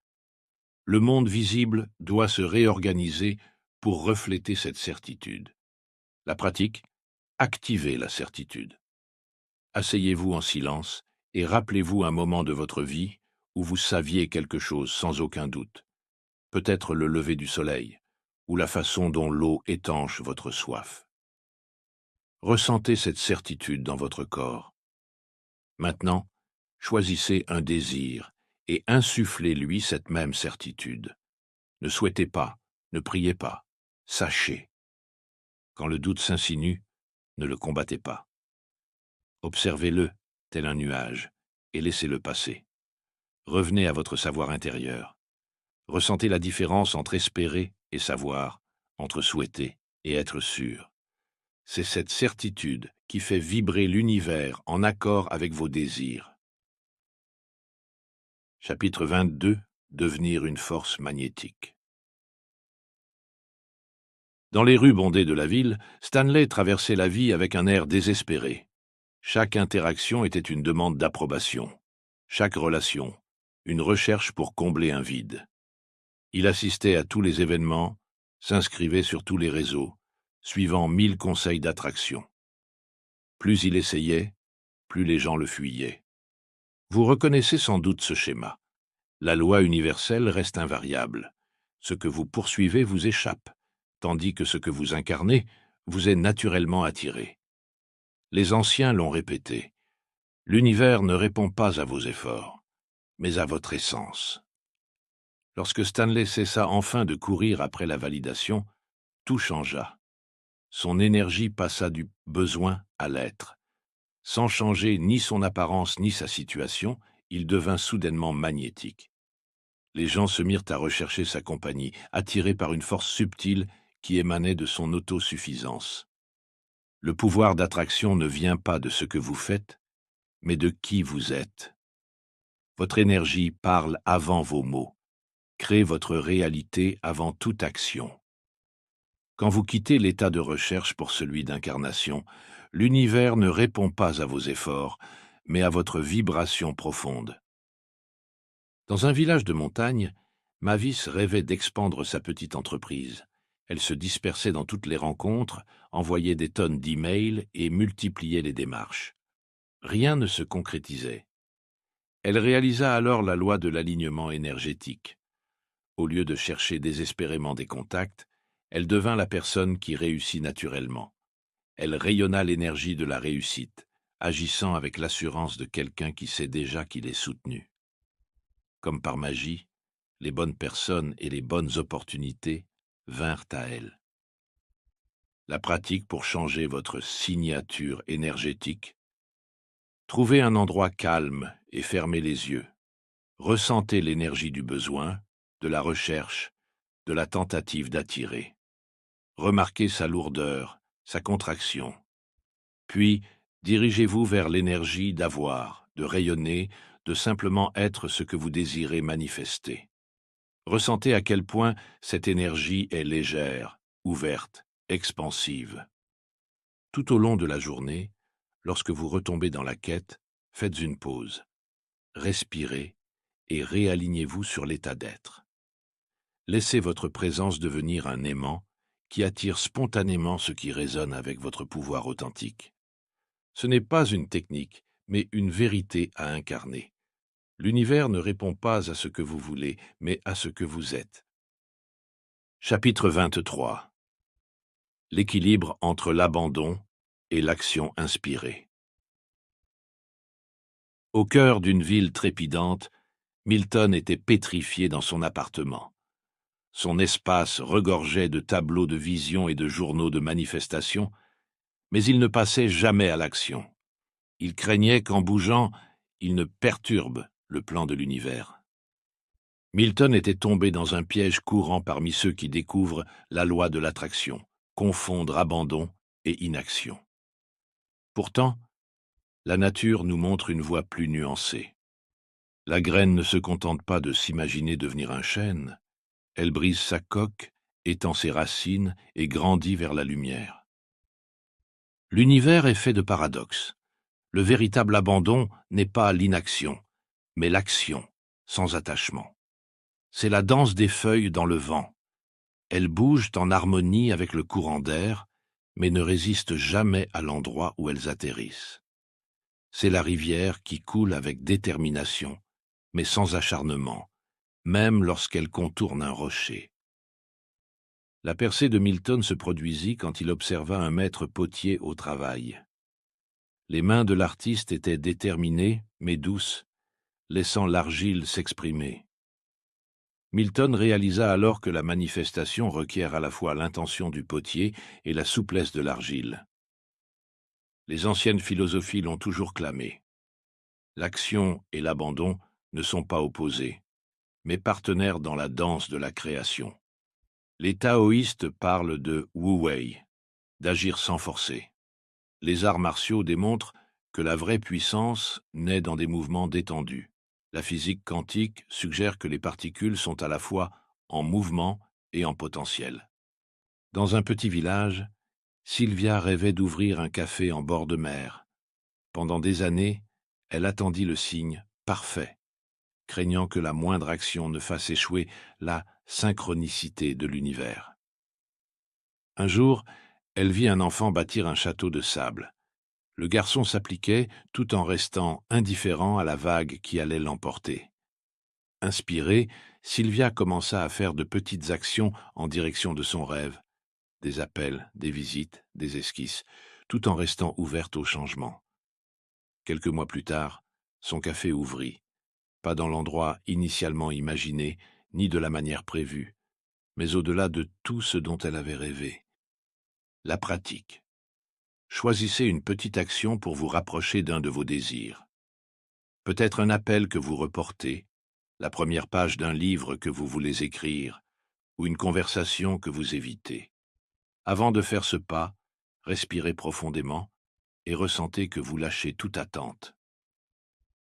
le monde visible doit se réorganiser pour refléter cette certitude. La pratique, activez la certitude. Asseyez-vous en silence et rappelez-vous un moment de votre vie où vous saviez quelque chose sans aucun doute. Peut-être le lever du soleil, ou la façon dont l'eau étanche votre soif. Ressentez cette certitude dans votre corps. Maintenant, choisissez un désir et insufflez-lui cette même certitude. Ne souhaitez pas, ne priez pas, sachez. Quand le doute s'insinue, ne le combattez pas. Observez-le, tel un nuage, et laissez-le passer. Revenez à votre savoir intérieur. Ressentez la différence entre espérer et savoir, entre souhaiter et être sûr. C'est cette certitude qui fait vibrer l'univers en accord avec vos désirs. Chapitre 22. Devenir une force magnétique. Dans les rues bondées de la ville, Stanley traversait la vie avec un air désespéré. Chaque interaction était une demande d'approbation. Chaque relation, une recherche pour combler un vide. Il assistait à tous les événements, s'inscrivait sur tous les réseaux, suivant 1000 conseils d'attraction. Plus il essayait, plus les gens le fuyaient. Vous reconnaissez sans doute ce schéma. La loi universelle reste invariable. Ce que vous poursuivez vous échappe, tandis que ce que vous incarnez vous est naturellement attiré. Les anciens l'ont répété. L'univers ne répond pas à vos efforts, mais à votre essence. Lorsque Stanley cessa enfin de courir après la validation, tout changea. Son énergie passa du besoin à l'être. Sans changer ni son apparence ni sa situation, il devint soudainement magnétique. Les gens se mirent à rechercher sa compagnie, attirés par une force subtile qui émanait de son autosuffisance. Le pouvoir d'attraction ne vient pas de ce que vous faites, mais de qui vous êtes. Votre énergie parle avant vos mots, crée votre réalité avant toute action. Quand vous quittez l'état de recherche pour celui d'incarnation, l'univers ne répond pas à vos efforts, mais à votre vibration profonde. Dans un village de montagne, Mavis rêvait d'expandre sa petite entreprise. Elle se dispersait dans toutes les rencontres, envoyait des tonnes d'emails et multipliait les démarches. Rien ne se concrétisait. Elle réalisa alors la loi de l'alignement énergétique. Au lieu de chercher désespérément des contacts, elle devint la personne qui réussit naturellement. Elle rayonna l'énergie de la réussite, agissant avec l'assurance de quelqu'un qui sait déjà qu'il est soutenu. Comme par magie, les bonnes personnes et les bonnes opportunités vinrent à elle. La pratique pour changer votre signature énergétique. Trouvez un endroit calme et fermez les yeux. Ressentez l'énergie du besoin, de la recherche, de la tentative d'attirer. Remarquez sa lourdeur, sa contraction. Puis, dirigez-vous vers l'énergie d'avoir, de rayonner, de simplement être ce que vous désirez manifester. Ressentez à quel point cette énergie est légère, ouverte, expansive. Tout au long de la journée, lorsque vous retombez dans la quête, faites une pause. Respirez et réalignez-vous sur l'état d'être. Laissez votre présence devenir un aimant qui attire spontanément ce qui résonne avec votre pouvoir authentique. Ce n'est pas une technique, mais une vérité à incarner. L'univers ne répond pas à ce que vous voulez, mais à ce que vous êtes. Chapitre 23. L'équilibre entre l'abandon et l'action inspirée. Au cœur d'une ville trépidante, Milton était pétrifié dans son appartement. Son espace regorgeait de tableaux de vision et de journaux de manifestation, mais il ne passait jamais à l'action. Il craignait qu'en bougeant, il ne perturbe le plan de l'univers. Milton était tombé dans un piège courant parmi ceux qui découvrent la loi de l'attraction, confondre abandon et inaction. Pourtant, la nature nous montre une voie plus nuancée. La graine ne se contente pas de s'imaginer devenir un chêne, elle brise sa coque, étend ses racines et grandit vers la lumière. L'univers est fait de paradoxes. Le véritable abandon n'est pas l'inaction, mais l'action, sans attachement. C'est la danse des feuilles dans le vent. Elles bougent en harmonie avec le courant d'air, mais ne résistent jamais à l'endroit où elles atterrissent. C'est la rivière qui coule avec détermination, mais sans acharnement, même lorsqu'elle contourne un rocher. La percée de Milton se produisit quand il observa un maître potier au travail. Les mains de l'artiste étaient déterminées, mais douces, laissant l'argile s'exprimer. Milton réalisa alors que la manifestation requiert à la fois l'intention du potier et la souplesse de l'argile. Les anciennes philosophies l'ont toujours clamé. L'action et l'abandon ne sont pas opposés, mais partenaires dans la danse de la création. Les taoïstes parlent de wu-wei, d'agir sans forcer. Les arts martiaux démontrent que la vraie puissance naît dans des mouvements détendus. La physique quantique suggère que les particules sont à la fois en mouvement et en potentiel. Dans un petit village, Sylvia rêvait d'ouvrir un café en bord de mer. Pendant des années, elle attendit le signe parfait, craignant que la moindre action ne fasse échouer la synchronicité de l'univers. Un jour, elle vit un enfant bâtir un château de sable. Le garçon s'appliquait tout en restant indifférent à la vague qui allait l'emporter. Inspirée, Sylvia commença à faire de petites actions en direction de son rêve. Des appels, des visites, des esquisses, tout en restant ouverte au changement. Quelques mois plus tard, son café ouvrit, pas dans l'endroit initialement imaginé, ni de la manière prévue, mais au-delà de tout ce dont elle avait rêvé. La pratique. Choisissez une petite action pour vous rapprocher d'un de vos désirs. Peut-être un appel que vous reportez, la première page d'un livre que vous voulez écrire, ou une conversation que vous évitez. Avant de faire ce pas, respirez profondément et ressentez que vous lâchez toute attente.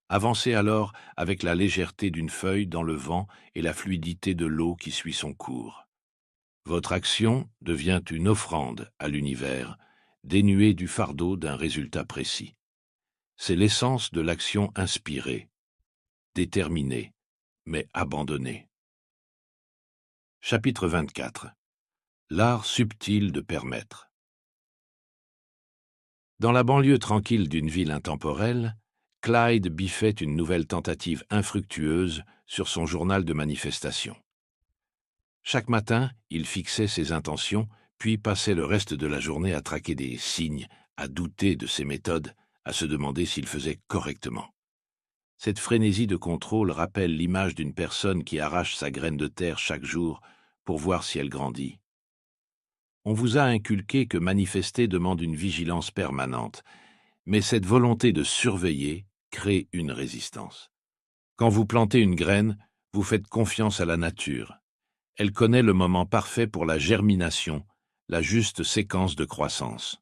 Avancez alors avec la légèreté d'une feuille dans le vent et la fluidité de l'eau qui suit son cours. Votre action devient une offrande à l'univers, dénuée du fardeau d'un résultat précis. C'est l'essence de l'action inspirée, déterminée, mais abandonnée. Chapitre 24. L'art subtil de permettre. Dans la banlieue tranquille d'une ville intemporelle, Clyde biffait une nouvelle tentative infructueuse sur son journal de manifestation. Chaque matin, il fixait ses intentions, puis passait le reste de la journée à traquer des signes, à douter de ses méthodes, à se demander s'il faisait correctement. Cette frénésie de contrôle rappelle l'image d'une personne qui arrache sa graine de terre chaque jour pour voir si elle grandit. On vous a inculqué que manifester demande une vigilance permanente, mais cette volonté de surveiller crée une résistance. Quand vous plantez une graine, vous faites confiance à la nature. Elle connaît le moment parfait pour la germination, la juste séquence de croissance.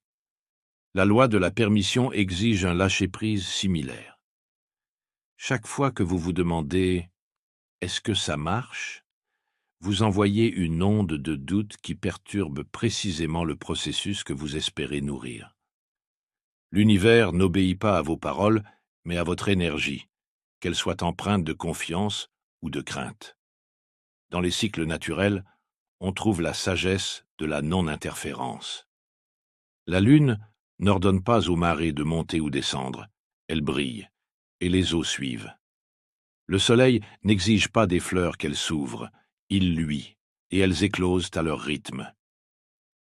La loi de la permission exige un lâcher-prise similaire. Chaque fois que vous vous demandez « est-ce que ça marche ?», vous envoyez une onde de doute qui perturbe précisément le processus que vous espérez nourrir. L'univers n'obéit pas à vos paroles, mais à votre énergie, qu'elle soit empreinte de confiance ou de crainte. Dans les cycles naturels, on trouve la sagesse de la non-interférence. La lune n'ordonne pas aux marées de monter ou descendre, elle brille, et les eaux suivent. Le soleil n'exige pas des fleurs qu'elles s'ouvrent, il luit, et elles éclosent à leur rythme.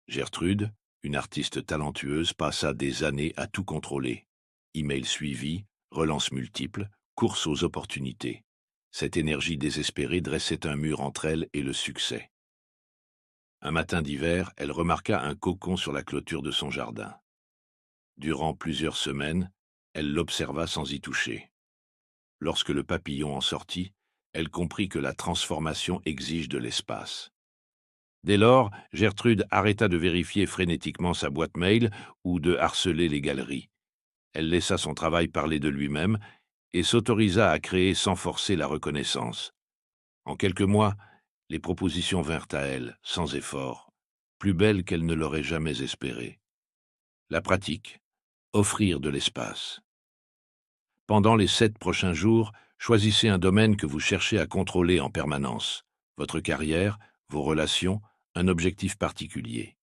Gertrude, une artiste talentueuse, passa des années à tout contrôler. Emails suivis, relances multiples, course aux opportunités. Cette énergie désespérée dressait un mur entre elle et le succès. Un matin d'hiver, elle remarqua un cocon sur la clôture de son jardin. Durant plusieurs semaines, elle l'observa sans y toucher. Lorsque le papillon en sortit, elle comprit que la transformation exige de l'espace. Dès lors, Gertrude arrêta de vérifier frénétiquement sa boîte mail ou de harceler les galeries. Elle laissa son travail parler de lui-même et s'autorisa à créer sans forcer la reconnaissance. En quelques mois, les propositions vinrent à elle, sans effort, plus belles qu'elle ne l'aurait jamais espéré. La pratique, offrir de l'espace. Pendant les 7 prochains jours, choisissez un domaine que vous cherchez à contrôler en permanence. Votre carrière, vos relations, un objectif particulier.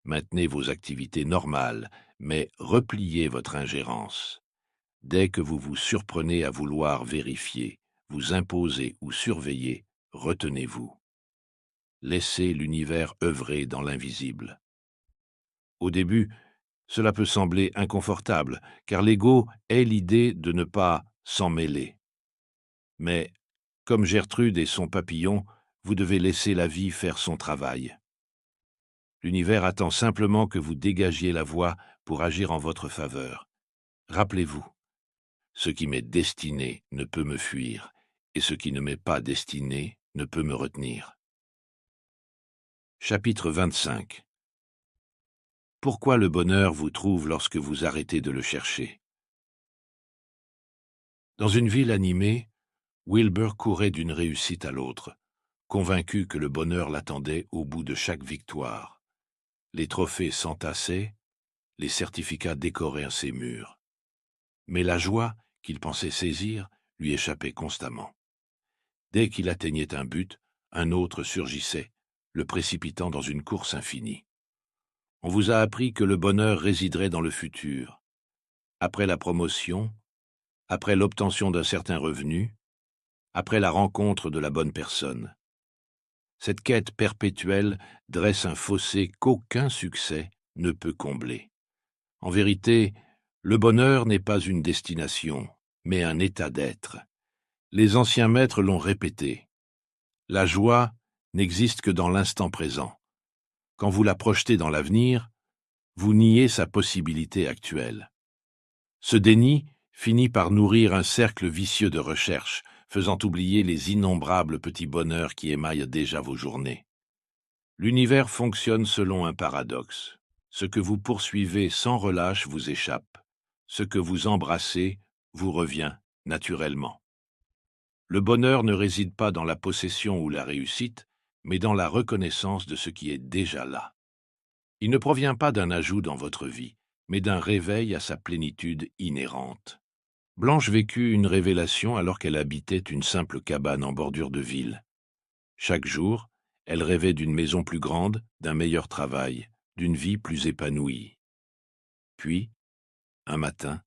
Maintenez vos activités normales, mais repliez votre ingérence. Dès que vous vous surprenez à vouloir vérifier, vous imposer ou surveiller, retenez-vous. Laissez l'univers œuvrer dans l'invisible. Au début, cela peut sembler inconfortable, car l'ego est l'idée de ne pas s'en mêler. Mais, comme Gertrude et son papillon, vous devez laisser la vie faire son travail. L'univers attend simplement que vous dégagiez la voie pour agir en votre faveur. Rappelez-vous, ce qui m'est destiné ne peut me fuir, et ce qui ne m'est pas destiné ne peut me retenir. Chapitre 25. Pourquoi le bonheur vous trouve lorsque vous arrêtez de le chercher? Dans une ville animée, Wilbur courait d'une réussite à l'autre, convaincu que le bonheur l'attendait au bout de chaque victoire. Les trophées s'entassaient, les certificats décoraient ses murs. Mais la joie qu'il pensait saisir lui échappait constamment. Dès qu'il atteignait un but, un autre surgissait, le précipitant dans une course infinie. On vous a appris que le bonheur résiderait dans le futur, après la promotion, après l'obtention d'un certain revenu, après la rencontre de la bonne personne. Cette quête perpétuelle dresse un fossé qu'aucun succès ne peut combler. En vérité, le bonheur n'est pas une destination, mais un état d'être. Les anciens maîtres l'ont répété. La joie n'existe que dans l'instant présent. Quand vous la projetez dans l'avenir, vous niez sa possibilité actuelle. Ce déni finit par nourrir un cercle vicieux de recherche, faisant oublier les innombrables petits bonheurs qui émaillent déjà vos journées. L'univers fonctionne selon un paradoxe. Ce que vous poursuivez sans relâche vous échappe. Ce que vous embrassez vous revient naturellement. Le bonheur ne réside pas dans la possession ou la réussite, mais dans la reconnaissance de ce qui est déjà là. Il ne provient pas d'un ajout dans votre vie, mais d'un réveil à sa plénitude inhérente. Blanche vécut une révélation alors qu'elle habitait une simple cabane en bordure de ville. Chaque jour, elle rêvait d'une maison plus grande, d'un meilleur travail, d'une vie plus épanouie. Puis, un matin,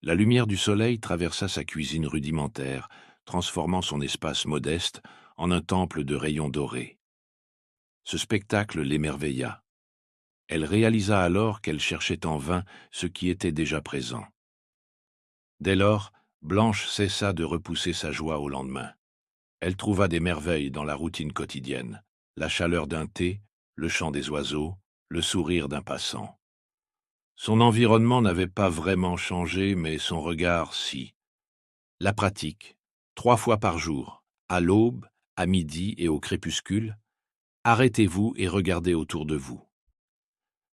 la lumière du soleil traversa sa cuisine rudimentaire, transformant son espace modeste en un temple de rayons dorés. Ce spectacle l'émerveilla. Elle réalisa alors qu'elle cherchait en vain ce qui était déjà présent. Dès lors, Blanche cessa de repousser sa joie au lendemain. Elle trouva des merveilles dans la routine quotidienne, la chaleur d'un thé, le chant des oiseaux, le sourire d'un passant. Son environnement n'avait pas vraiment changé, mais son regard si. La pratique, 3 fois par jour, à l'aube, à midi et au crépuscule, arrêtez-vous et regardez autour de vous.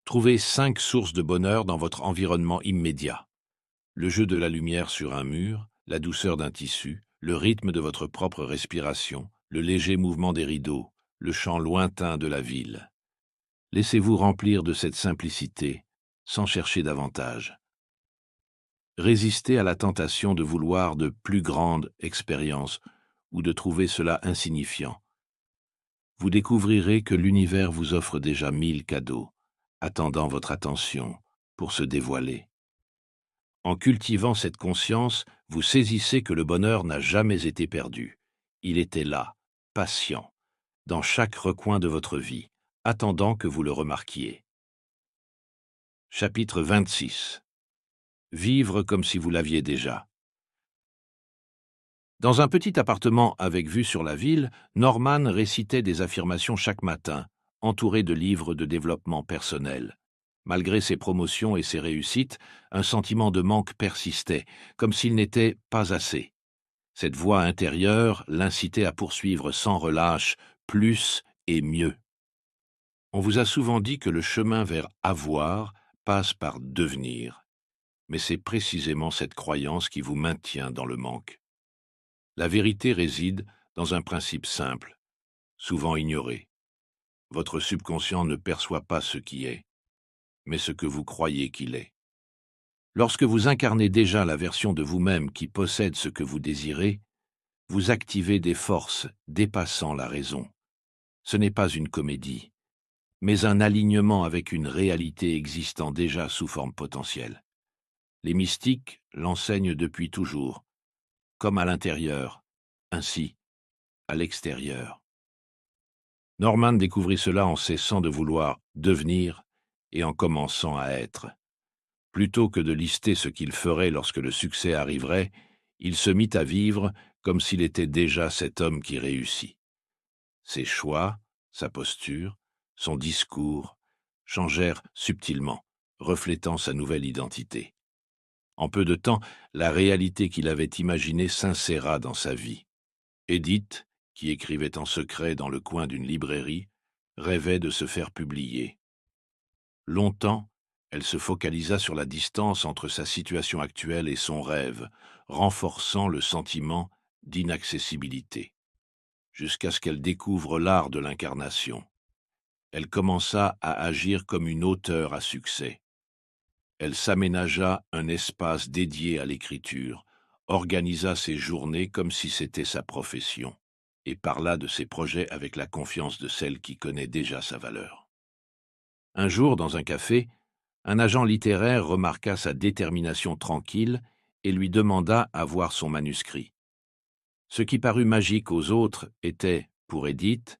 Trouvez 5 sources de bonheur dans votre environnement immédiat. Le jeu de la lumière sur un mur, la douceur d'un tissu, le rythme de votre propre respiration, le léger mouvement des rideaux, le chant lointain de la ville. Laissez-vous remplir de cette simplicité, sans chercher davantage. Résistez à la tentation de vouloir de plus grandes expériences ou de trouver cela insignifiant. Vous découvrirez que l'univers vous offre déjà 1000 cadeaux, attendant votre attention pour se dévoiler. En cultivant cette conscience, vous saisissez que le bonheur n'a jamais été perdu. Il était là, patient, dans chaque recoin de votre vie, attendant que vous le remarquiez. Chapitre 26. Vivre comme si vous l'aviez déjà. Dans un petit appartement avec vue sur la ville, Norman récitait des affirmations chaque matin, entouré de livres de développement personnel. Malgré ses promotions et ses réussites, un sentiment de manque persistait, comme s'il n'était pas assez. Cette voix intérieure l'incitait à poursuivre sans relâche plus et mieux. On vous a souvent dit que le chemin vers avoir passe par devenir, mais c'est précisément cette croyance qui vous maintient dans le manque. La vérité réside dans un principe simple, souvent ignoré. Votre subconscient ne perçoit pas ce qui est, mais ce que vous croyez qu'il est. Lorsque vous incarnez déjà la version de vous-même qui possède ce que vous désirez, vous activez des forces dépassant la raison. Ce n'est pas une comédie, mais un alignement avec une réalité existant déjà sous forme potentielle. Les mystiques l'enseignent depuis toujours, comme à l'intérieur, ainsi à l'extérieur. Norman découvrit cela en cessant de vouloir devenir et en commençant à être. Plutôt que de lister ce qu'il ferait lorsque le succès arriverait, il se mit à vivre comme s'il était déjà cet homme qui réussit. Ses choix, sa posture, son discours changèrent subtilement, reflétant sa nouvelle identité. En peu de temps, la réalité qu'il avait imaginée s'inséra dans sa vie. Edith, qui écrivait en secret dans le coin d'une librairie, rêvait de se faire publier. Longtemps, elle se focalisa sur la distance entre sa situation actuelle et son rêve, renforçant le sentiment d'inaccessibilité, jusqu'à ce qu'elle découvre l'art de l'incarnation. Elle commença à agir comme une auteure à succès. Elle s'aménagea un espace dédié à l'écriture, organisa ses journées comme si c'était sa profession, et parla de ses projets avec la confiance de celle qui connaît déjà sa valeur. Un jour, dans un café, un agent littéraire remarqua sa détermination tranquille et lui demanda à voir son manuscrit. Ce qui parut magique aux autres était, pour Edith,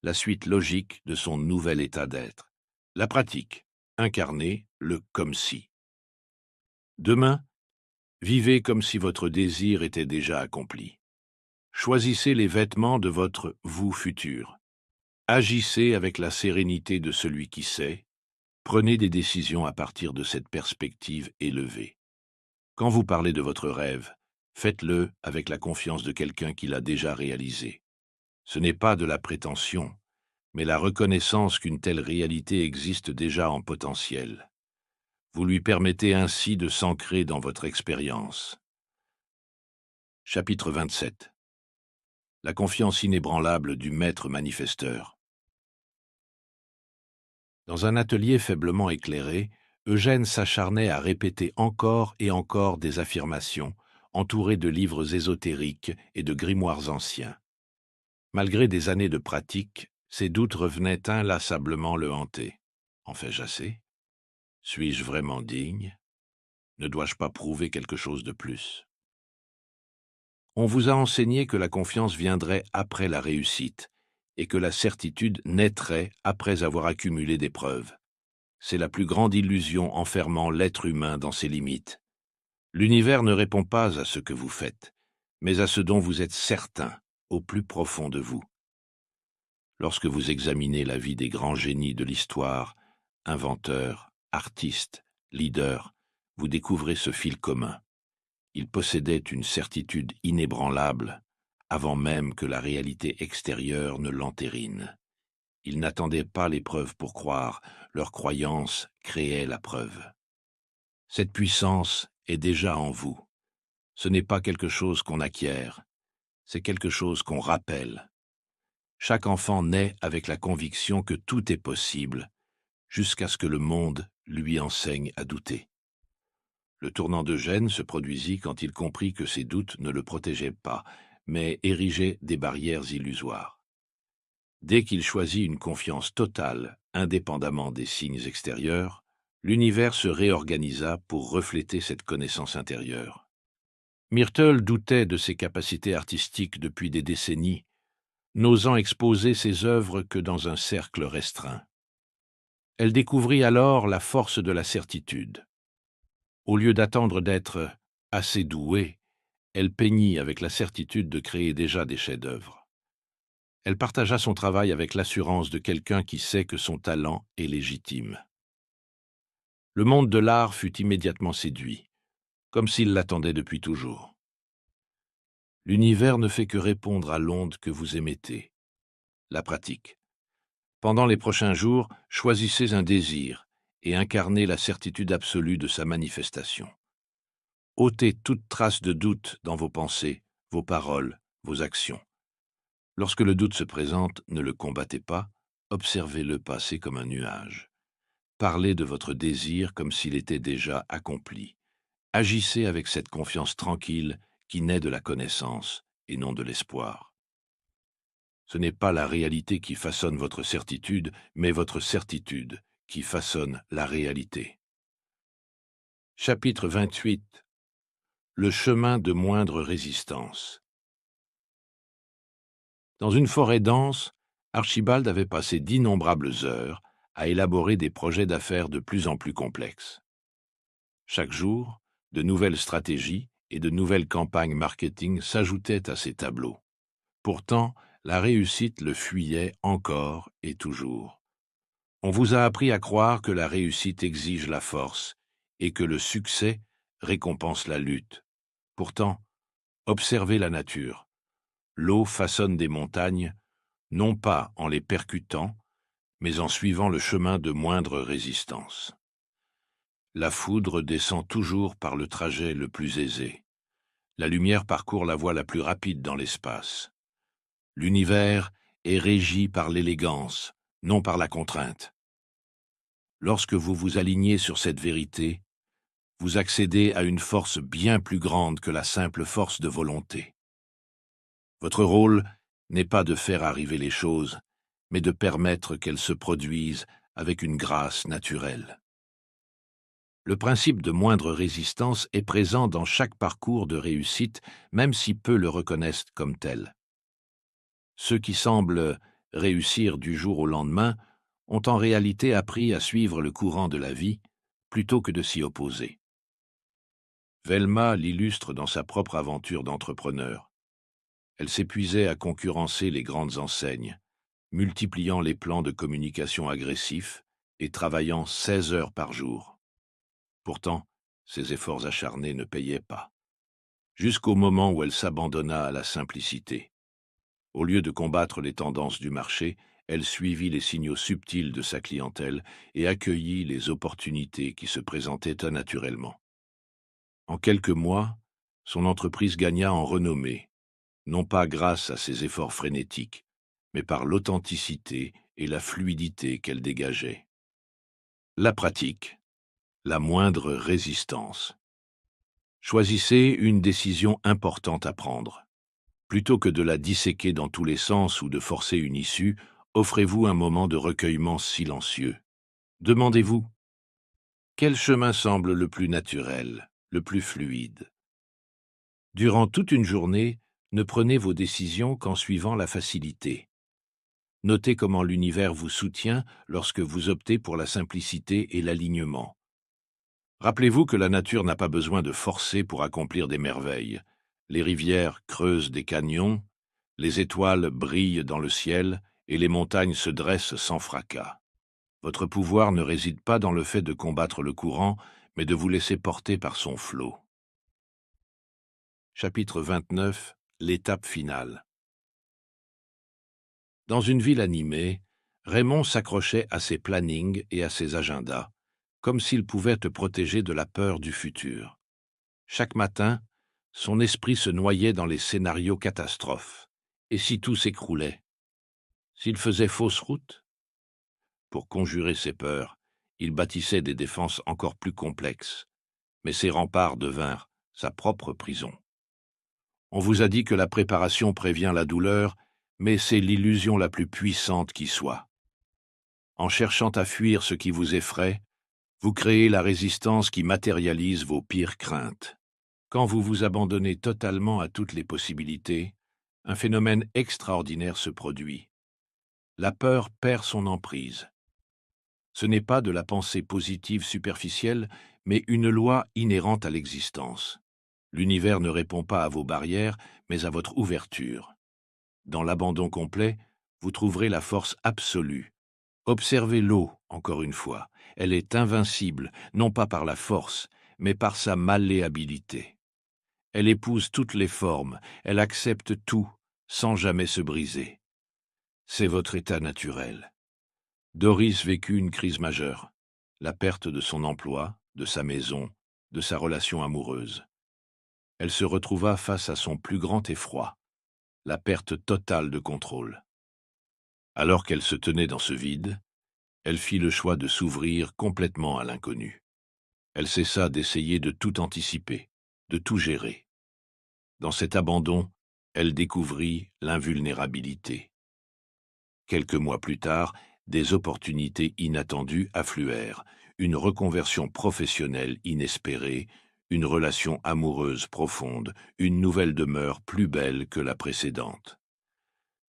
la suite logique de son nouvel état d'être. La pratique, incarner le comme si. Demain, vivez comme si votre désir était déjà accompli. Choisissez les vêtements de votre vous futur. Agissez avec la sérénité de celui qui sait. Prenez des décisions à partir de cette perspective élevée. Quand vous parlez de votre rêve, faites-le avec la confiance de quelqu'un qui l'a déjà réalisé. Ce n'est pas de la prétention, mais la reconnaissance qu'une telle réalité existe déjà en potentiel. Vous lui permettez ainsi de s'ancrer dans votre expérience. Chapitre 27. La confiance inébranlable du maître manifesteur. Dans un atelier faiblement éclairé, Eugène s'acharnait à répéter encore et encore des affirmations, entourées de livres ésotériques et de grimoires anciens. Malgré des années de pratique, ses doutes revenaient inlassablement le hanter. En fais-je assez? Suis-je vraiment digne? Ne dois-je pas prouver quelque chose de plus? On vous a enseigné que la confiance viendrait après la réussite et que la certitude naîtrait après avoir accumulé des preuves. C'est la plus grande illusion enfermant l'être humain dans ses limites. L'univers ne répond pas à ce que vous faites, mais à ce dont vous êtes certain, au plus profond de vous. Lorsque vous examinez la vie des grands génies de l'histoire, inventeurs, artistes, leaders, vous découvrez ce fil commun. Ils possédaient une certitude inébranlable, avant même que la réalité extérieure ne l'entérine. Ils n'attendaient pas les preuves pour croire, leur croyance créait la preuve. Cette puissance est déjà en vous. Ce n'est pas quelque chose qu'on acquiert, c'est quelque chose qu'on rappelle. Chaque enfant naît avec la conviction que tout est possible, jusqu'à ce que le monde lui enseigne à douter. Le tournant d'Eugène se produisit quand il comprit que ses doutes ne le protégeaient pas, mais érigeaient des barrières illusoires. Dès qu'il choisit une confiance totale, indépendamment des signes extérieurs, l'univers se réorganisa pour refléter cette connaissance intérieure. Myrtle doutait de ses capacités artistiques depuis des décennies, n'osant exposer ses œuvres que dans un cercle restreint. Elle découvrit alors la force de la certitude. Au lieu d'attendre d'être assez douée, elle peignit avec la certitude de créer déjà des chefs-d'œuvre. Elle partagea son travail avec l'assurance de quelqu'un qui sait que son talent est légitime. Le monde de l'art fut immédiatement séduit, comme s'il l'attendait depuis toujours. L'univers ne fait que répondre à l'onde que vous émettez. La pratique. Pendant les prochains jours, choisissez un désir et incarnez la certitude absolue de sa manifestation. Ôtez toute trace de doute dans vos pensées, vos paroles, vos actions. Lorsque le doute se présente, ne le combattez pas, observez-le passer comme un nuage. Parlez de votre désir comme s'il était déjà accompli. Agissez avec cette confiance tranquille qui naît de la connaissance et non de l'espoir. Ce n'est pas la réalité qui façonne votre certitude, mais votre certitude qui façonne la réalité. Chapitre 28. Le chemin de moindre résistance. Dans une forêt dense, Archibald avait passé d'innombrables heures à élaborer des projets d'affaires de plus en plus complexes. Chaque jour, de nouvelles stratégies et de nouvelles campagnes marketing s'ajoutaient à ces tableaux. Pourtant, la réussite le fuyait encore et toujours. On vous a appris à croire que la réussite exige la force et que le succès récompense la lutte. Pourtant, observez la nature. L'eau façonne des montagnes, non pas en les percutant, mais en suivant le chemin de moindre résistance. La foudre descend toujours par le trajet le plus aisé. La lumière parcourt la voie la plus rapide dans l'espace. L'univers est régi par l'élégance, non par la contrainte. Lorsque vous vous alignez sur cette vérité, vous accédez à une force bien plus grande que la simple force de volonté. Votre rôle n'est pas de faire arriver les choses, mais de permettre qu'elles se produisent avec une grâce naturelle. Le principe de moindre résistance est présent dans chaque parcours de réussite, même si peu le reconnaissent comme tel. Ceux qui semblent réussir du jour au lendemain ont en réalité appris à suivre le courant de la vie plutôt que de s'y opposer. Velma l'illustre dans sa propre aventure d'entrepreneur. Elle s'épuisait à concurrencer les grandes enseignes, multipliant les plans de communication agressifs et travaillant 16 heures par jour. Pourtant, ses efforts acharnés ne payaient pas, jusqu'au moment où elle s'abandonna à la simplicité. Au lieu de combattre les tendances du marché, elle suivit les signaux subtils de sa clientèle et accueillit les opportunités qui se présentaient naturellement. En quelques mois, son entreprise gagna en renommée, non pas grâce à ses efforts frénétiques, mais par l'authenticité et la fluidité qu'elle dégageait. La pratique, la moindre résistance. Choisissez une décision importante à prendre. Plutôt que de la disséquer dans tous les sens ou de forcer une issue, offrez-vous un moment de recueillement silencieux. Demandez-vous, quel chemin semble le plus naturel, le plus fluide? Durant toute une journée, ne prenez vos décisions qu'en suivant la facilité. Notez comment l'univers vous soutient lorsque vous optez pour la simplicité et l'alignement. Rappelez-vous que la nature n'a pas besoin de forcer pour accomplir des merveilles. Les rivières creusent des canyons, les étoiles brillent dans le ciel et les montagnes se dressent sans fracas. Votre pouvoir ne réside pas dans le fait de combattre le courant, mais de vous laisser porter par son flot. Chapitre 29. L'étape finale. Dans une ville animée, Raymond s'accrochait à ses plannings et à ses agendas, comme s'il pouvait te protéger de la peur du futur. Chaque matin, son esprit se noyait dans les scénarios catastrophes. Et si tout s'écroulait? S'il faisait fausse route? Pour conjurer ses peurs, il bâtissait des défenses encore plus complexes, mais ces remparts devinrent sa propre prison. On vous a dit que la préparation prévient la douleur, mais c'est l'illusion la plus puissante qui soit. En cherchant à fuir ce qui vous effraie, vous créez la résistance qui matérialise vos pires craintes. Quand vous vous abandonnez totalement à toutes les possibilités, un phénomène extraordinaire se produit. La peur perd son emprise. Ce n'est pas de la pensée positive superficielle, mais une loi inhérente à l'existence. L'univers ne répond pas à vos barrières, mais à votre ouverture. Dans l'abandon complet, vous trouverez la force absolue. Observez l'eau, encore une fois. Elle est invincible, non pas par la force, mais par sa malléabilité. Elle épouse toutes les formes, elle accepte tout, sans jamais se briser. C'est votre état naturel. Doris vécut une crise majeure, la perte de son emploi, de sa maison, de sa relation amoureuse. Elle se retrouva face à son plus grand effroi, la perte totale de contrôle. Alors qu'elle se tenait dans ce vide, elle fit le choix de s'ouvrir complètement à l'inconnu. Elle cessa d'essayer de tout anticiper, de tout gérer. Dans cet abandon, elle découvrit l'invulnérabilité. Quelques mois plus tard, des opportunités inattendues affluèrent, une reconversion professionnelle inespérée, une relation amoureuse profonde, une nouvelle demeure plus belle que la précédente.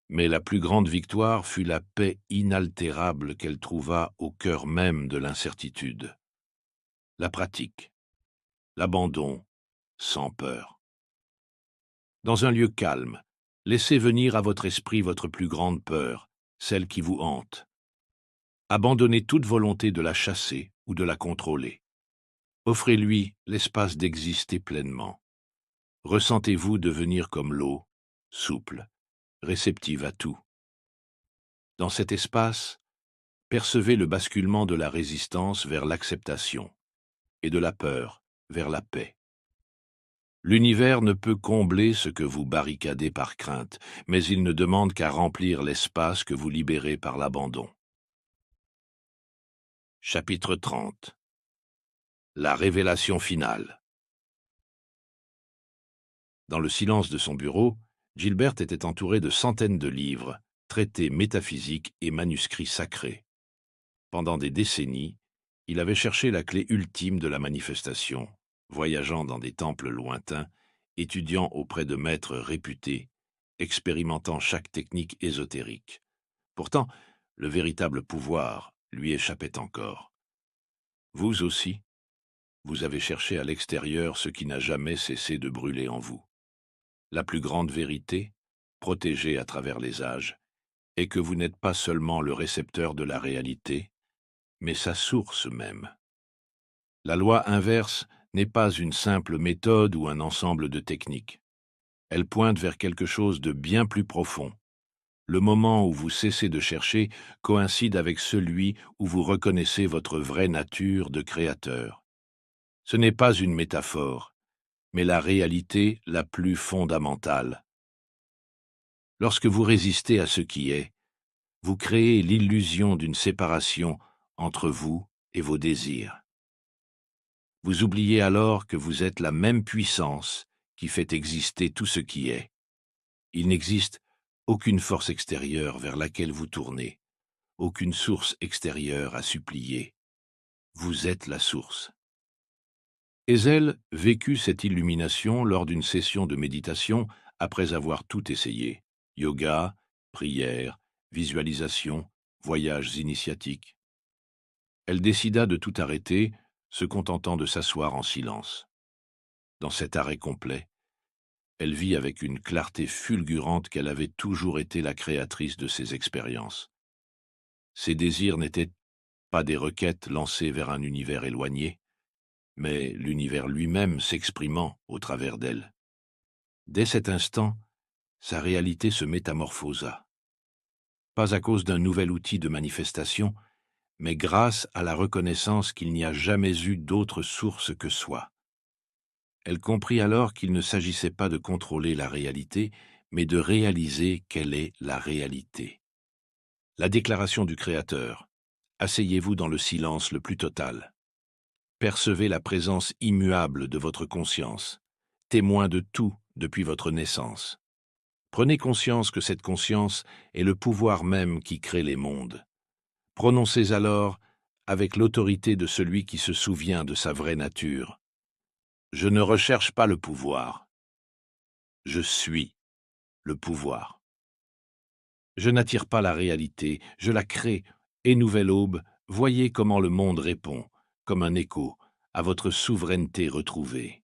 Mais la plus grande victoire fut la paix inaltérable qu'elle trouva au cœur même de l'incertitude. La pratique, l'abandon, sans peur. Dans un lieu calme, laissez venir à votre esprit votre plus grande peur, celle qui vous hante. Abandonnez toute volonté de la chasser ou de la contrôler. Offrez-lui l'espace d'exister pleinement. Ressentez-vous devenir comme l'eau, souple, réceptive à tout. Dans cet espace, percevez le basculement de la résistance vers l'acceptation et de la peur vers la paix. L'univers ne peut combler ce que vous barricadez par crainte, mais il ne demande qu'à remplir l'espace que vous libérez par l'abandon. Chapitre 30. La révélation finale. Dans le silence de son bureau, Gilberte était entourée de centaines de livres, traités métaphysiques et manuscrits sacrés. Pendant des décennies, il avait cherché la clé ultime de la manifestation, voyageant dans des temples lointains, étudiant auprès de maîtres réputés, expérimentant chaque technique ésotérique. Pourtant, le véritable pouvoir lui échappait encore. Vous aussi, vous avez cherché à l'extérieur ce qui n'a jamais cessé de brûler en vous. La plus grande vérité, protégée à travers les âges, est que vous n'êtes pas seulement le récepteur de la réalité, mais sa source même. La loi inverse n'est pas une simple méthode ou un ensemble de techniques. Elle pointe vers quelque chose de bien plus profond. Le moment où vous cessez de chercher coïncide avec celui où vous reconnaissez votre vraie nature de créateur. Ce n'est pas une métaphore, mais la réalité la plus fondamentale. Lorsque vous résistez à ce qui est, vous créez l'illusion d'une séparation entre vous et vos désirs. Vous oubliez alors que vous êtes la même puissance qui fait exister tout ce qui est. Il n'existe aucune force extérieure vers laquelle vous tournez, aucune source extérieure à supplier. Vous êtes la source. Ezel vécut cette illumination lors d'une session de méditation après avoir tout essayé. Yoga, prière, visualisation, voyages initiatiques. Elle décida de tout arrêter, se contentant de s'asseoir en silence. Dans cet arrêt complet, elle vit avec une clarté fulgurante qu'elle avait toujours été la créatrice de ses expériences. Ses désirs n'étaient pas des requêtes lancées vers un univers éloigné, mais l'univers lui-même s'exprimant au travers d'elle. Dès cet instant, sa réalité se métamorphosa. Pas à cause d'un nouvel outil de manifestation, mais grâce à la reconnaissance qu'il n'y a jamais eu d'autre source que soi. Elle comprit alors qu'il ne s'agissait pas de contrôler la réalité, mais de réaliser quelle est la réalité. La déclaration du Créateur. Asseyez-vous dans le silence le plus total. Percevez la présence immuable de votre conscience, témoin de tout depuis votre naissance. Prenez conscience que cette conscience est le pouvoir même qui crée les mondes. Prononcez alors avec l'autorité de celui qui se souvient de sa vraie nature. Je ne recherche pas le pouvoir. Je suis le pouvoir. Je n'attire pas la réalité, je la crée, et nouvelle aube, voyez comment le monde répond, comme un écho, à votre souveraineté retrouvée.